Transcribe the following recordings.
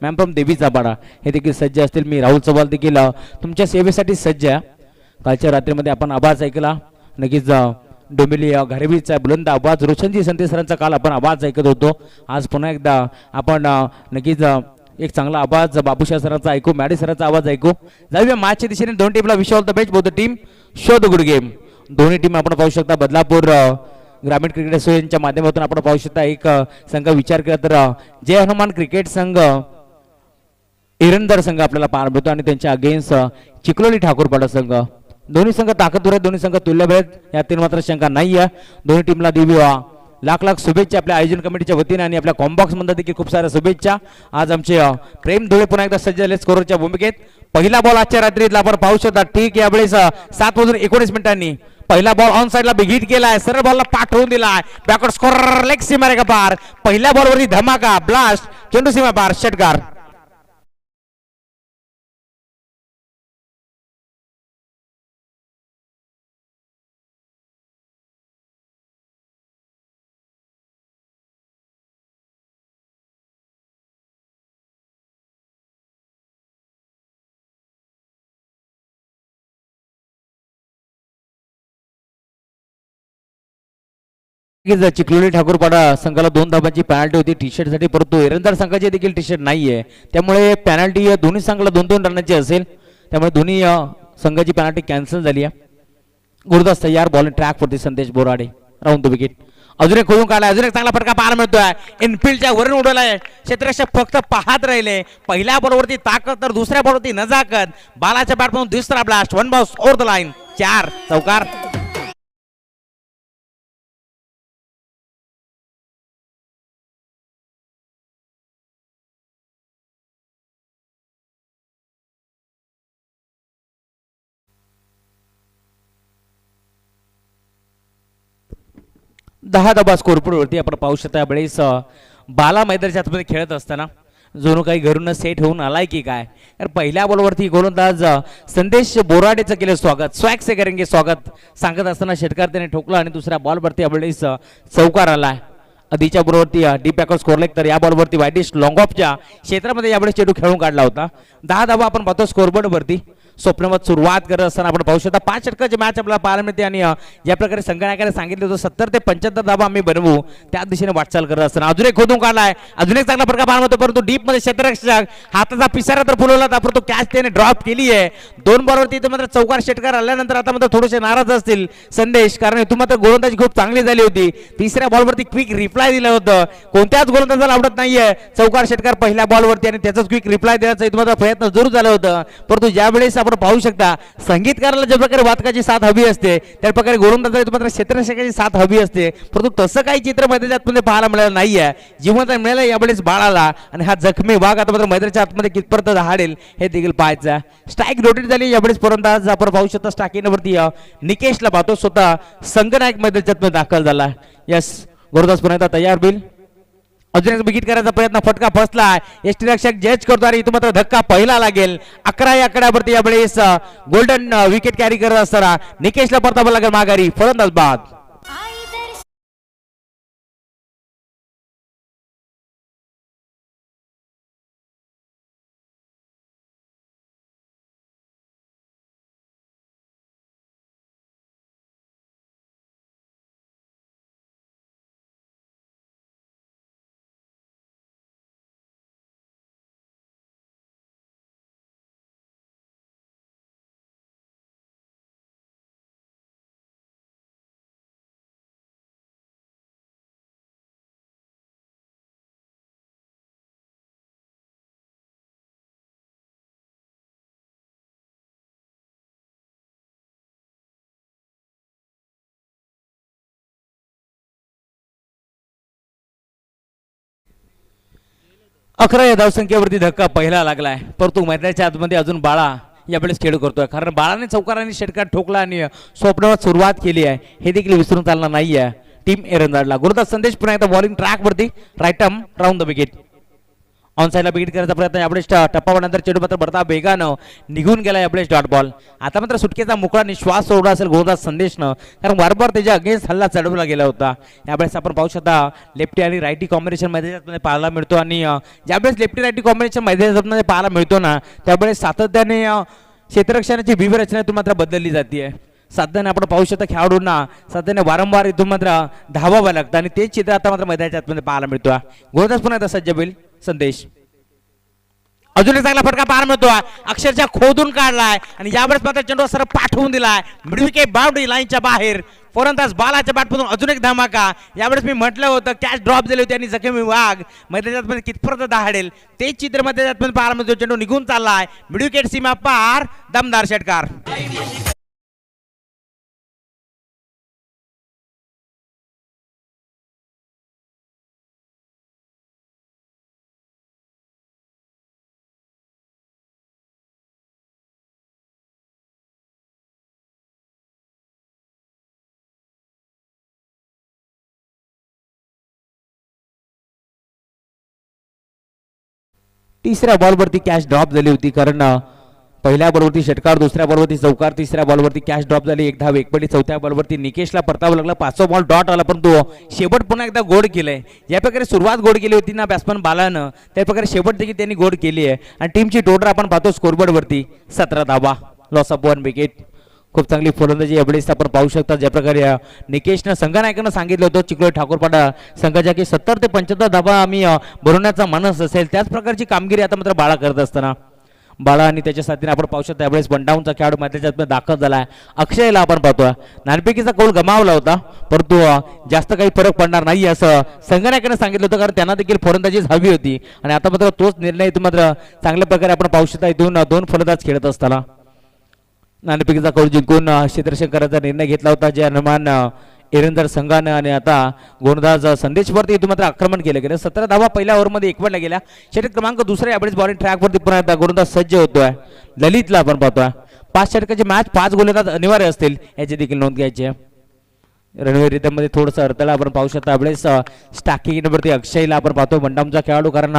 Ma'am from देवीचा पाडा हे देखील सज्ज असतील. मी राहुल चव्हाण देखील तुमच्या सेवेसाठी सज्ज आहे. कालच्या रात्रीमध्ये आपण आवाज ऐकला नक्कीच डोंबिवली घरेवीचा बुलंद आवाज रोशनजी संते सरांचा काल आपण आवाज ऐकत होतो. आज पुन्हा एकदा आपण नक्कीच एक चांगला आवाज बाबूशाह सरांचा ऐकू, मॅडी सरांचा आवाज ऐकू. जाऊया मॅचच्या दिशेने. दोन टीमला wish all the best both the team show the good game. दोन्ही टीम आपण पाहू शकता बदलापूर ग्रामीण क्रिकेट असोसिएशनच्या माध्यमातून आपण पाहू शकता एक संघ विचार केला तर जय हनुमान क्रिकेट संघ इरंदर संघ आपल्याला पार मिळतो आणि त्यांच्या अगेन्स्ट चिखलोली ठाकूरपाडा संघ. दोन्ही संघ ताकदवर आहेत, दोन्ही संघ तुल्यबळ आहेत, यातील मात्र शंका नाही आहे. दोन्ही टीमला देऊया लाख लाख शुभेच्छा आपल्या आयोजन कमिटीच्या वतीने आणि आपल्या कॉम्बॉक्स मध्ये देखील खूप साऱ्या शुभेच्छा. आज आमचे प्रेम धुळे पुन्हा एकदा सज्ज झाले स्कोरच्या भूमिकेत. पहिला बॉल आजच्या रात्रीतला आपण पाहू शकता. ठीक यावेळेस 7:19 पहिला बॉल ऑन साइडला बिगिट केलाय, सरळ बॉलला पाठवून दिलाय, बॅकवर्ड स्कोर लेग सीमा रेखा पार. पहिल्या बॉलवरती धमाका ब्लास्ट, चेंडू सीमा पार, षटकार. चिखलोली ठाकूरपाडा संघाला 2 धाबांची पॅनल्टी होती टी शर्ट साठी, परंतु एरंदार संघाची देखील टी शर्ट नाहीये, त्यामुळे पॅनल्टी दोन्ही संघाला 2-2 रनांची असेल, त्यामुळे दोन्ही संघाची पॅनल्टी कॅन्सल झाली आहे. गुरुदास तयार, बॉल ट्रॅक वरती संदेश बोराडे राऊंड द विकेट. अजून एक खोलून काढलाय, अजून एक चांगला फटका पाहायला मिळतोय. इनफिल्डच्या वरून उडवलाय, क्षेत्ररक्षक फक्त पाहत राहिले. पहिल्या बॉलवरती ताकद तर दुसऱ्या बॉलवरती नजाकत. बालाच्या बॅटमधून दुसरा blast, 1 ball over the line, 4 चौकार. दहा धाबा स्कोरबोर्डवरती आपण पाहू शकता. यावेळेस बाला मैदानाच्या आतमध्ये खेळत असताना जणू काही घरून सेट होऊन आलाय की काय, तर पहिल्या बॉलवरती गोलंदाज संदेश बोराडेचं केलं स्वागत, स्वॅग से करेंगे स्वागत सांगत असताना षटकार त्याने ठोकला आणि दुसऱ्या बॉलवरती यावेळेस चौकार आलाय. आधीच्या बॉलवरती डीप बॅकवर्ड स्कोर लेग, तर या बॉलवरती वाईडिश लॉंग ऑफच्या क्षेत्रामध्ये यावेळेस चेंडू खेळून काढला होता. 10 धाबा आपण पाहतो स्कोरबोर्डवरती. स्वप्नवत सुरुवात करत असताना आपण पाहू शकता 5 षटकाची मॅच आपल्याला पाहायला मिळते आणि ज्या प्रकारे संघनायकाने सांगितलं होतं 70 ते 75 धाबा आम्ही बनवू, त्या दिशेने वाटचाल करत असताना अजून एक खोदून काढलाय, अजून एक चांगला फटका पाहायला मिळतो, परंतु डीप मध्ये क्षेत्ररक्षक हाताचा पिसारा तर फुलवला होता, परंतु कॅच त्याने ड्रॉप केली आहे. 2 बॉलवरती इथं मात्र चौकार षटकार आल्यानंतर आता मात्र थोडेसे नाराज असतील संदेश, कारण इथून मात्र गोलंदाजी खूप चांगली झाली होती. तिसऱ्या बॉलवरती क्विक रिप्लाय दिलं होतं, कोणत्याच गोलंदाजाला आवडत नाहीये चौकार षटकार पहिल्या बॉलवरती आणि त्याचाच क्विक रिप्लाय देण्याचा इथं मात्र प्रयत्न जरूर झाला होता. परंतु ज्यावेळेस आपण पाहू शकता संगीतकाराला ज्या प्रकारे वादकाची साथ हवी असते त्या प्रकारे गोलंदाजाला मात्र क्षेत्ररक्षकाची साथ हवी असते, परंतु तसं काही चित्र मैदानाच्या आतमध्ये पाहायला मिळालं नाहीये. जिवंत मिळालं यावेळेस बाळाला आणि हा जखमी वाघ आता मात्र मैदानाच्या आतमध्ये कितपर्यंत हाडेल हे देखील पाहायचं. स्ट्राईक रोटेट झाली यावेळेस फलंदाज आपण पाहू शकता स्टाकीनवरती निकेशला पाहतो, स्वतः संघनायक मैदानाच्या आतमध्ये दाखल झाला. यस गुरुदास पुन्हा तयार होईल, अजून एक विकेट करायचा प्रयत्न, फटका फसला, यष्टी रक्षक जज करतो आणि इथून मात्र धक्का पहिला लागेल. 11 या आकड्यावरती यावेळेस गोल्डन विकेट कॅरी करत असताना निकेशला परतावा लागेल माघारी, फलंदाज बाद. अकरा या धावसंख्येवरती धक्का पहिला लागलाय, परंतु मैदानाच्या आतमध्ये अजून बाळा यावेळेस खेळ करतोय, कारण बाळाने चौकाराने षटकार ठोकला आणि स्वप्नावर सुरुवात केली आहे हे देखील विसरून चालणार नाहीये टीम एरंदाडला. गुरुदास संदेश पुन्हा एकदा बॉलिंग ट्रॅक वरती, right arm round the wicket. On साईडला विकेट करायचा प्रयत्न यावेळेस टप्पावर चेंडू मात्र भरता वेगानं निघून गेला यावेळेस डॉट बॉल. आता मात्र सुटकेचा मोकळा निश्वास सोडला असेल गोलंदाज संदेशनं, कारण वारंवार त्याच्या अगेन्स्ट हल्ला चढवला गेला होता. यावेळेस आपण पाहू शकता लेफ्टी आणि रायटी कॉम्बिनेशन मैदानामध्ये पाहायला मिळतो आणि ज्यावेळेस लेफ्टी रायटी कॉम्बिनेशन मैदानामध्ये पाहायला मिळतो ना त्यावेळेस सातत्याने क्षेत्ररक्षणाची व्यूहरचनेतून मात्र बदलली जाते. सातत्याने आपण पाहू शकता खेळाडूंना सातत्याने वारंवार इथून मात्र धावावं लागतं आणि तेच चित्र आता मात्र मैदानाच्या आतमध्ये पाहायला मिळतो. गोलंदाज पुन्हा एकदा सज्ज होईल संदेश. अजून एक चांगला फटका पाहायला मिळतो, अक्षरशः खोदून काढलाय आणि यावेळेस मात्र चेंडू सरळ पाठवून दिलाय मिडविकेट बाउंड्री लाईनच्या बाहेर. फलंदाज बालाच्या बॅटमधून अजून एक धमाका. यावेळेस मी म्हटलं होतं कॅच ड्रॉप दिली होती आणि जखमी वाघ मैदानात कितपर्यंत दहाडेल तेच चित्र मैदानात पाहायला मिळतो. चेंडू निघून चाललाय मिडविकेट सीमा पार, दमदार षटकार. तिसऱ्या बॉलवरती कॅच ड्रॉप झाली होती, कारण पहिल्या बॉलवरती षटकार, दुसऱ्या बॉलवरती चौकार, तिसऱ्या बॉलवरती कॅच ड्रॉप झाली, एक धाव एक पडी. चौथ्या बॉलवरती निकेशला परतावं लागला, पाचवा बॉल डॉट आला, परंतु शेवट पुन्हा एकदा गोड केलंय. या प्रकारे सुरुवात गोड केली होती ना बॅट्समन बालानं, त्या प्रकारे शेवट देखील त्यांनी गोड केली आहे आणि टीमची टोटल आपण पाहतो स्कोरबोर्डवरती 17 धावा, लॉस ऑफ 1 विकेट. खूप चांगली फलंदाजी यावेळेस आपण पाहू शकता. ज्या प्रकारे निकेशनं संघनायकांना सांगितलं होतं चिखलोली ठाकूरपाडा संघाच्या की 70 ते 75 धावा आम्ही बनवण्याचा मानस असेल, त्याच प्रकारची कामगिरी आता मात्र बाळा करत असताना बाळा आणि त्याच्या साथीने आपण पाहू शकता यावेळेस वनडाऊनचा खेळाडू मैदानात दाखल झालाय. अक्षयला आपण पाहतोय नाणेफेकीचा कौल गमावला होता, परंतु जास्त काही फरक पडणार नाही असं संघनायकाने सांगितलं होतं, कारण त्यांना देखील फलंदाजीच हवी होती आणि आता मात्र तोच निर्णय इथून मात्र चांगल्या प्रकारे आपण पाहू शकता. इथून दोन फलंदाज खेळत असताना नाणेफेकीचा कौल जिंकून क्षेत्ररक्षण करायचा निर्णय घेतला होता जे हनुमान एरंदर संघानं, आणि आता गोलंदाज संदेशवरती इथून मात्र आक्रमण केलं गेलं. 17 धावा पहिल्या ओव्हरमध्ये एकवटल्या गेल्या. षटक क्रमांक दुसऱ्या यावेळेस बॉलिंग ट्रॅकवरती पुन्हा एकदा गोलंदाज सज्ज होतोय. ललितला आपण पाहतोय 5 षटकाची मॅच, 5 गोलंदाज अनिवार्य असतील याची देखील नोंद घ्यायची आहे. रणवीर रिदममध्ये थोडंसं अडथळा आपण पाहू शकता. यावेळेस स्टॅकिंग नंबरती अक्षयला आपण पाहतो वनडाऊनचा खेळाडू, कारण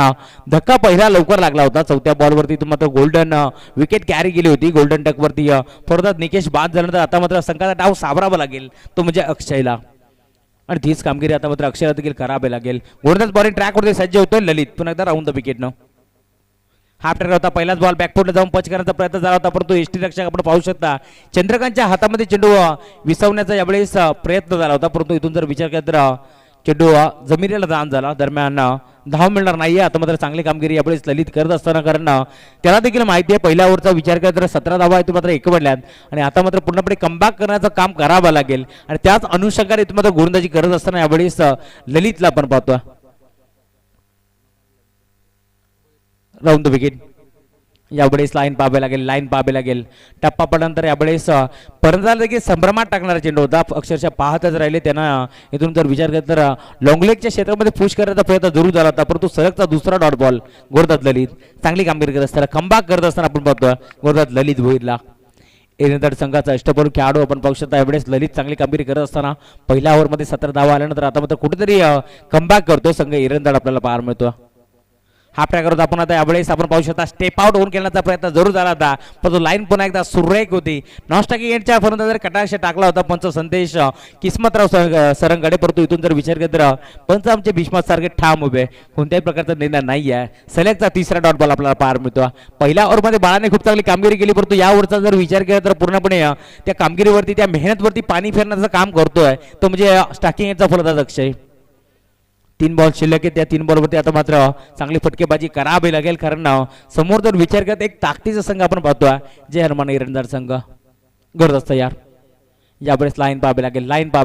धक्का पहिला लवकर लागला होता. चौथ्या बॉलवरती तो मात्र गोल्डन विकेट कॅरी केली होती. गोल्डन टकवरती फरदात निकेश बाद झाल्यानंतर आता मात्र संघाचा डाव सावरावा लागेल तो म्हणजे अक्षयला, आणि तीच कामगिरी आता मात्र अक्षयला देखील करावी लागेल. गोलंदाज बॉलिंग ट्रॅकवरती सज्ज होतोय ललित, पुन्हा एकदा राऊंड द विकेटनं. हाफ ट्रॅक होता, पहिलाच बॉल बॅकफुटला जाऊन पच करण्याचा प्रयत्न झाला होता, परंतु एसटी रक्षक आपण पाहू शकता चंद्रकांतच्या हातामध्ये चेंडू विसवण्याचा यावेळेस प्रयत्न झाला होता, परंतु इथून जर विचार केला तर चेंडू जमिनीला दान झाला. दरम्यान धाव मिळणार नाहीये. आता मात्र चांगली कामगिरी यावेळेस ललित करत असताना, कारण त्याला देखील माहिती आहे पहिल्या ओव्हरचा विचार केला तर 17 धावा इथून मात्र एकवटल्यात आणि आता मात्र पूर्णपणे कमबॅक करण्याचं काम करावं लागेल आणि त्याच अनुषंगाने इथून मात्र गोलंदाजी करत असताना यावेळेस ललितला आपण पाहतो राऊंड द विकेट. यावेळेस लाईन पाहावे लागेल. टप्पा पडल्यानंतर यावेळेस परंतु देखील संभ्रमात टाकणारा चेंडू होता. अक्षरशः पाहतच राहिले. त्यांना इथून जर विचार केला तर लॉंगलेगच्या क्षेत्रामध्ये पुश करण्याचा प्रयत्न जरूर झाला होता, परंतु सलगचा दुसरा डॉट बॉल गोलंदाज ललित चांगली कामगिरी करत असताना, कमबॅक करत असताना आपण पाहतो गोलंदाज ललित भोईरला. एरंदर संघाचा अष्टपैलू खेळाडू आपण पाहू शकता. यावेळेस ललित चांगली कामगिरी करत असताना पहिल्या ओव्हरमध्ये 17 धावा आल्यानंतर आता मात्र कुठेतरी कमबॅक करतो संघ एरंदर आपल्याला पाहायला मिळतो. हाफ ट्रॅक करत आपण आता यावेळेस आपण पाहू शकता स्टेप आउट होऊन खेळण्याचा प्रयत्न जरूर झाला होता, परंतु लाईन पुन्हा एकदा सुरेख होती. नॉनस्टॉकिंग एंडच्या फलंदाज जर कटाक्ष टाकला होता पंच संदेश किस्मतराव सरंगडे, परंतु इथून जर विचार केला तर पंच आमचे भीष्मत सारखे ठाम उभे, कोणत्याही प्रकारचा निर्णय नाही आहे. सलगचा तिसरा डॉट बॉल आपल्याला पाहायला मिळतो. पहिल्या ओव्हरमध्ये बाळाने खूप चांगली कामगिरी केली, परंतु या ओव्हरचा जर विचार केला तर पूर्णपणे त्या कामगिरीवरती त्या मेहनतवरती पाणी फेरण्याचं काम करतोय तो म्हणजे स्टॉकिंग एंडचा फलंदाज अक्षय. 3 बॉल शिल्लक आहे. त्या 3 बॉलवरती आता मात्र चांगली फटकेबाजी करावी लागेल, कारण समोर जर विचार करत एक ताकदीचा संघ आपण पाहतोय जे हनुमान एरंदर संघ गरज असतं यार. यावेळेस लाईन पाहावी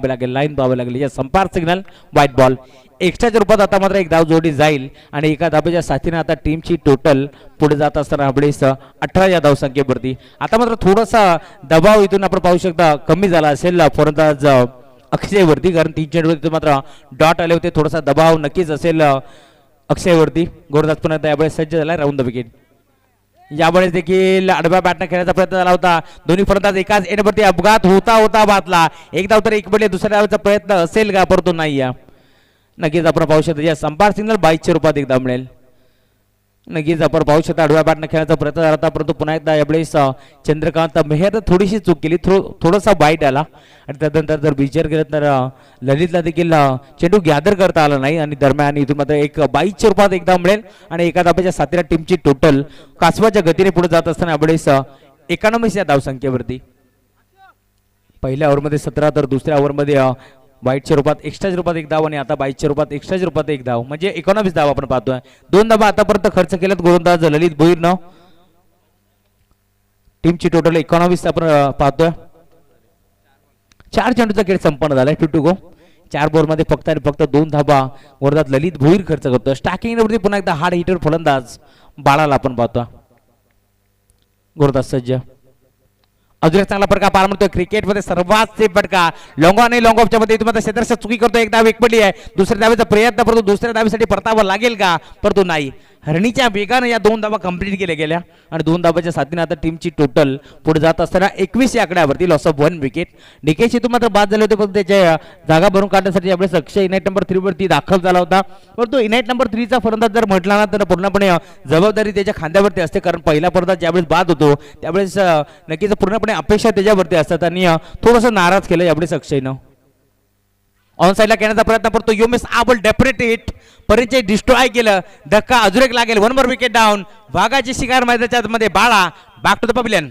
लागेल. या संपार सिग्नल व्हाईट बॉल एक्स्ट्राच्या रूपात आता मात्र एक धाव जोडली जाईल आणि एका धावेच्या साथीने आता टीमची टोटल पुढे जात असताना यावेळेस 18 या धावसंख्येवरती. आता मात्र थोडासा दबाव इथून आपण पाहू शकता कमी झाला असेल फलंदाज अक्षयवरती, कारण 3 चेंडूवरती मात्र डॉट आले होते. थोडासा दबाव नक्कीच असेल अक्षयवरती. गोलंदाज पुन्हा यावेळेस सज्ज झाला राऊंड द विकेट. यावेळेस देखील आडव्या बॅटने खेळण्याचा प्रयत्न झाला होता. दोन्ही फलंदाज एकाच एंडवरती अपघात होता बातला. एक धाव तर एक पडले, दुसऱ्या धावेचा प्रयत्न असेल का, परंतु नाही. नक्कीच आपण पाहू शकतो या संपार सिग्नल 22च्या रूपात एक धाव मिळेल. नक्कीच आपण पाहू शकता आडव्या बॅटने खेळण्याचा प्रयत्न झाला होता, परंतु पुन्हा एकदा यावेळेस चंद्रकांत मेहर थोडीशी चूक केली, थोडासा वाईट आला आणि त्यानंतर जर विचार केला तर ललितला देखील चेंडू गॅदर करता आला नाही आणि दरम्यान इथून मात्र एक 22च्या रूपात एकदा मिळेल आणि एका धाब्याच्या साथीला टीमची टोटल कासवाच्या गतीने पुढे जात असताना यावेळेस 91 या धावसंख्येवरती. पहिल्या ओव्हरमध्ये 17 तर दुसऱ्या ओव्हरमध्ये वाईटच्या रूपात एक्स्ट्राच्या रूपात एक धाव आणि आता 22च्या रूपात एक्स्ट्राच्या रूपात एक धाव म्हणजे 19 धाव आपण पाहतोय. 2 धावा आतापर्यंत खर्च केल्यात गोलंदाज ललित भोईरनं. टीमची टोटल 19 आपण पाहतोय. 4 चेंडूचा खेळ संपन्न झालाय. 2 टू गो. 4 बॉलमध्ये फक्त आणि फक्त 2 धावा गोलंदाज ललित भोईर खर्च करतोय. स्टार्टिंगवरती पुन्हा एकदा हार्ड हिटर फलंदाज बाळाला आपण पाहतोय. गोलंदाज सज्ज. अजून एक चांगला फटका पार मिळतोय. क्रिकेटमध्ये सर्वात सेफ फटका लॉंग ऑन आणि लॉंग ऑफच्या मध्ये तुम्हाला क्षेत्ररक्षक चुकी करतो. एक धाव एक पडली आहे. दुसऱ्या धावेचा प्रयत्न परंतु दुसऱ्या धावेसाठी परतावा लागेल का, परंतु नाही. हरणीच्या वेगाने या 2 धावा कंप्लीट केल्या गेल्या आणि 2 धावाच्या साथीने आता टीमची टोटल पुढे जात असताना 21 या आकड्यावरती लॉस ऑफ 1 विकेट. निकेश इथून मात्र बाद झाले होते, पण त्याच्या जागा भरून काढण्यासाठी यावेळेस अक्षय इनाईट नंबर 3 वरती दाखल झाला होता. परंतु इनाईट नंबर 3 चा फलंदाज जर म्हटला ना तर पूर्णपणे जबाबदारी त्याच्या खांद्यावरती असते, कारण पहिला फलंदाज ज्यावेळेस बाद होतो त्यावेळेस नक्कीच पूर्णपणे अपेक्षा त्याच्यावरती असतात आणि थोडंसं नाराज केलं यावेळेस अक्षयनं. ऑन साईडला खेळण्याचा प्रयत्न करतो. You miss able definite hit. परिचय डिस्ट्रॉय केलं. धक्का अजून एक लागेल. 1 मोर विकेट डाऊन. वाघाची शिकार मैदानाच्या मध्ये Bala back to the pavilion.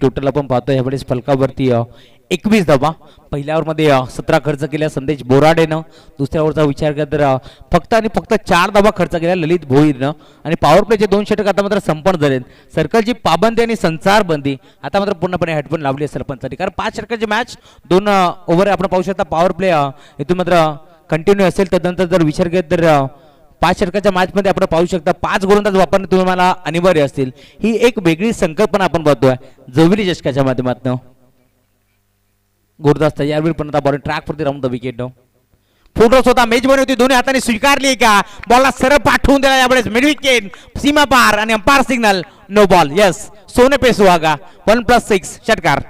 Total आपण पाहतो यावेळेस फलकावरती 21 धावा. पहिल्या ओव्हरमध्ये 17 खर्च केल्या संदेश बोराडेनं. दुसऱ्या ओव्हरचा विचार केला तर फक्त आणि फक्त 4 धावा खर्च केल्या ललित भोईरनं आणि पॉवर प्लेचे 2 षटक आता मात्र संपन्न झालेत. सर्कलची पाबंदी आणि संचारबंदी आता मात्र पूर्णपणे हेडफोन लावली आहे सरपंचांनी, कारण 5 षटकाची मॅच 2 ओव्हर आपण पाहू शकता. पॉवर प्ले इथून मात्र कंटिन्यू असेल. त्यानंतर जर विचार केला तर 5 षटकाच्या मॅचमध्ये आपण पाहू शकता 5 गोलंदाज वापरणे तुम्हाला अनिवार्य असतील. ही एक वेगळी संकल्पना आपण पाहतोय जवळी चषकाच्या माध्यमातून. गोलंदाज तयार पण आता बॉलिंग ट्रॅक वरती राहून द विकेट. फोटोस होता मेजबानी होती, दोन्ही हाताने स्वीकारली का, बॉलला सरळ पाठवून दिला यावेळेस मिड विकेट, सीमा पार आणि umpire signal no ball. Yes सोने पे सुहागा 1+6 षटकार.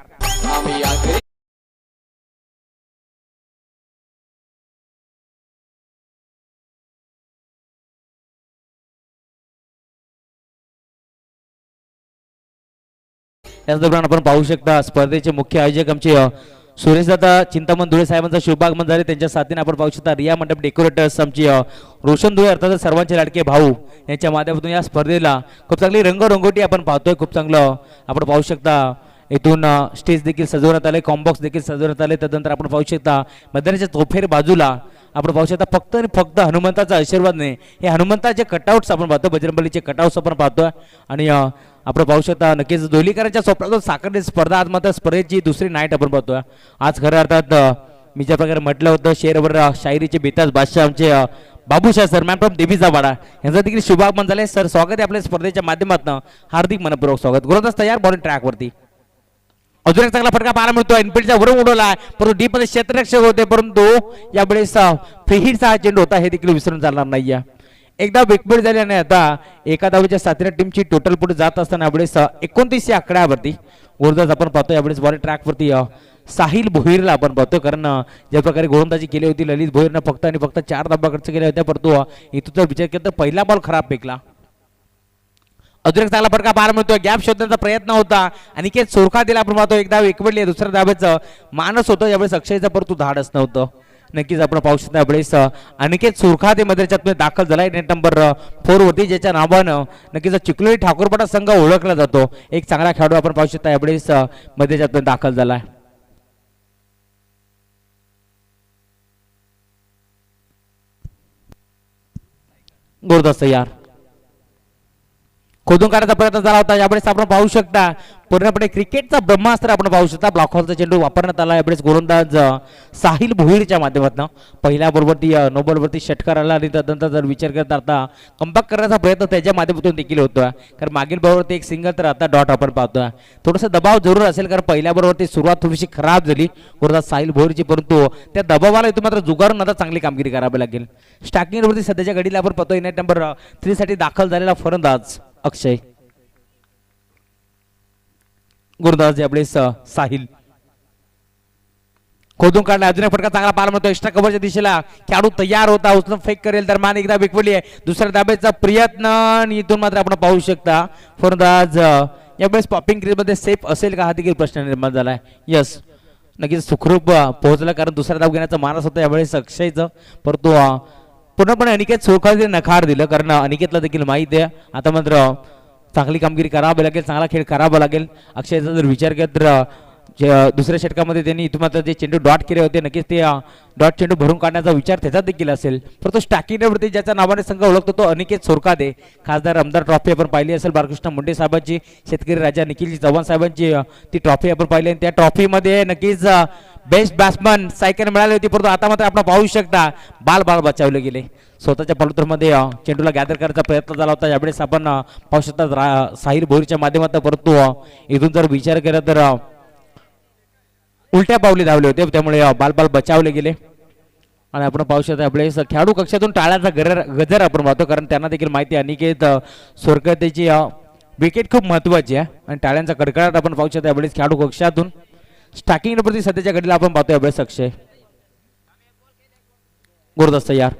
याच दरम्यान आपण पाहू शकता स्पर्धेचे मुख्य आयोजक आमचे सुरेशदादा चिंतामण धुळे साहेबांचा शुभागमन झाले. त्यांच्या साथीने आपण पाहू शकता रिया मंडप डेकोरेटर्स आमची रोशन धुळे अर्थात सर्वांचे लाडके भाऊ यांच्या माध्यमातून या स्पर्धेला खूप चांगली रंगरंगोटी आपण पाहतोय. खूप चांगलं आपण पाहू शकता इथून स्टेज देखील सजवण्यात आले, कॉम्बॉक्स देखील सजवण्यात आले. त्यानंतर आपण पाहू शकता मैदानाच्या चौफेर बाजूला आपण पाहू शकता फक्त आणि फक्त हनुमंताचा आशीर्वाद नाही, हे हनुमंताचे कटआउट्स आपण पाहतो, बजरंगबलीचे कटआउट्स आपण पाहतोय. आणि आपण पाहू शकता नक्कीच दोलीकरांच्या स्वप्नातून साकारली स्पर्धा आज मात्र स्पर्धेची दुसरी नाईट आपण पाहतोय. आज खरं अर्थात मी ज्या प्रकारे म्हटलं होतं शेअरवर शायरीचे बेताज बादशाह आमचे बाबूशाह सर मॅन फ्रॉम देवीचा वाडा यांचं देखील शुभागमन झाले. सर स्वागत आहे आपल्या स्पर्धेच्या माध्यमातून, हार्दिक मनपूर्वक स्वागत. गोलंदाज तयार, बॉलिंग ट्रॅकवरती. अजून एक चांगला फटका पाहायला मिळतो. एनपीडीचा वरून उडवला परंतु डीप मध्ये क्षेत्ररक्षक होते, परंतु यावेळेस फ्रीहिटचा हा चेंडू होता हे देखील विसरून चालणार नाहीये. एकदा विकेट झाली आणि आता एका धावेच्या साथीने टीमची टोटल पुढे जात असताना यावेळेस 29 या आकड्यावरती गोलंदाज आपण पाहतो. यावेळेस बॉलिंग ट्रॅकवरती साहिल भोईरला आपण पाहतो, कारण ज्या प्रकारे गोलंदाजी केली होती ललित भोईरनं फक्त आणि फक्त 4 धावा खर्च केल्या होत्या, परंतु इथून जर विचार केला तर पहिला बॉल खराब फेकला. अजून एक चांगला फटका पाहायला मिळतोय. गॅप शोधण्याचा प्रयत्न होता अनिकेत सुरखातेला आपण पाहतो. एकदा एकवडली दुसऱ्या धाब्याचं मानस होतं यावेळेस अक्षयचं परंतु धाडच नव्हतं. नक्कीच आपण पाहू शकता यावेळेस अनिकेत सुरखाते मध्ये दाखल झालाय नेट नंबर 4 वरती, ज्याच्या नावानं नक्कीच चिखलोली ठाकूरपडा संघ ओळखला जातो. एक चांगला खेळाडू आपण पाहू शकता यावेळेस मध्ये दाखल झालाय. गुरुदास यार खोदून काढण्याचा प्रयत्न झाला होता. यावेळेस आपण पाहू शकता पूर्णपणे क्रिकेटचा ब्रह्मास्त्र आपण पाहू शकता. ब्लॉक हॉलचा चेंडू वापरण्यात आला. यावेळेस गोलंदाज साहिल भोईरच्या माध्यमातून पहिल्या बरोबरती नो बॉलवरती षटकार आला आणि त्यानंतर जर विचार करता आता कमबॅक करण्याचा प्रयत्न त्याच्या माध्यमातून देखील होतोय. कारण मागील बॉलवरती एक सिंगल तर आता डॉट आपण पाहतोय. थोडासा दबाव जरूर असेल कारण पहिल्या बरोबरती सुरुवात थोडीशी खराब झाली गोलंदाज साहिल भोईरची, परंतु त्या दबावाला इथून मात्र जुगारून आता चांगली कामगिरी करावी लागेल. स्टार्टिंगवरती सध्याच्या घडीला आपण पाहतोय नेट नंबर 3 साठी दाखल झालेला फलंदाज अक्षय. गुरुदास यावेळेस साहिल खोदून काढला. अजून एक फटका चांगला पार म्हणतो. एक्स्ट्रा कव्हरच्या दिशेला खेळाडू तयार होता. उचलून फेक करेल दरम्यान एकदा विकवली आहे. दुसऱ्या दाब्याचा प्रयत्न आणि इथून मात्र आपण पाहू शकता फलंदाज यावेळेस पॉपिंग क्रीज मध्ये सेफ असेल का हा देखील प्रश्न निर्माण झालाय. यस नक्कीच सुखरूप पोहोचला कारण दुसरा धाव घेण्याचा मानस होता यावेळेस अक्षयचं, परंतु पूर्णपणे अनिकेत सुरखाने नकार दिलं कारण अनिकेतला देखील माहिती आहे आता मात्र चांगली कामगिरी करावी लागेल, चांगला खेळ करावा लागेल. अक्षयचा जर विचार केला तर दुसऱ्या षटकामध्ये त्यांनी इथून मात्र जे चेंडू डॉट केले होते नक्कीच ते डॉट चेंडू भरून काढण्याचा विचार त्याचा देखील असेल. परंतु स्टॅकिंगवरती ज्याच्या नावाने संघ ओळखतो तो अनिकेत सुरखाते. खासदार आमदार ट्रॉफी आपण पाहिली असेल बाळकृष्ण मुंडे साहेबांची, शेतकरी राजा निखिलजी चव्हाण साहेबांची ती ट्रॉफी आपण पाहिली आणि त्या ट्रॉफीमध्ये नक्कीच बेस्ट बॅट्समन सायकल मिळाली होती. परंतु आता मात्र आपण पाहू शकता बाल बचावले गेले. स्वतःच्या पलूत्रमध्ये चेंडूला गॅदर करण्याचा प्रयत्न झाला होता. यावेळेस आपण पाहू शकता साहिल भोईरच्या माध्यमातून, परंतु इथून जर विचार केला तर उलट्या पावली धावले होते त्यामुळे बाल बचावले गेले. आणि आपण पाहू शकता आपले खेळाडू कक्षातून टाळ्याचा गजर आपण पाहतो कारण त्यांना देखील माहिती आहे अनिकेत सुरखातेची विकेट खूप महत्वाची आहे आणि टाळ्यांचा कडकडाट आपण पाहू शकता यावेळेस खेळाडू कक्षातून. स्टार्टिंग नंबरची सध्याच्या घडीला आपण पाहतो यावेळेस अक्षय. गुरुदास यार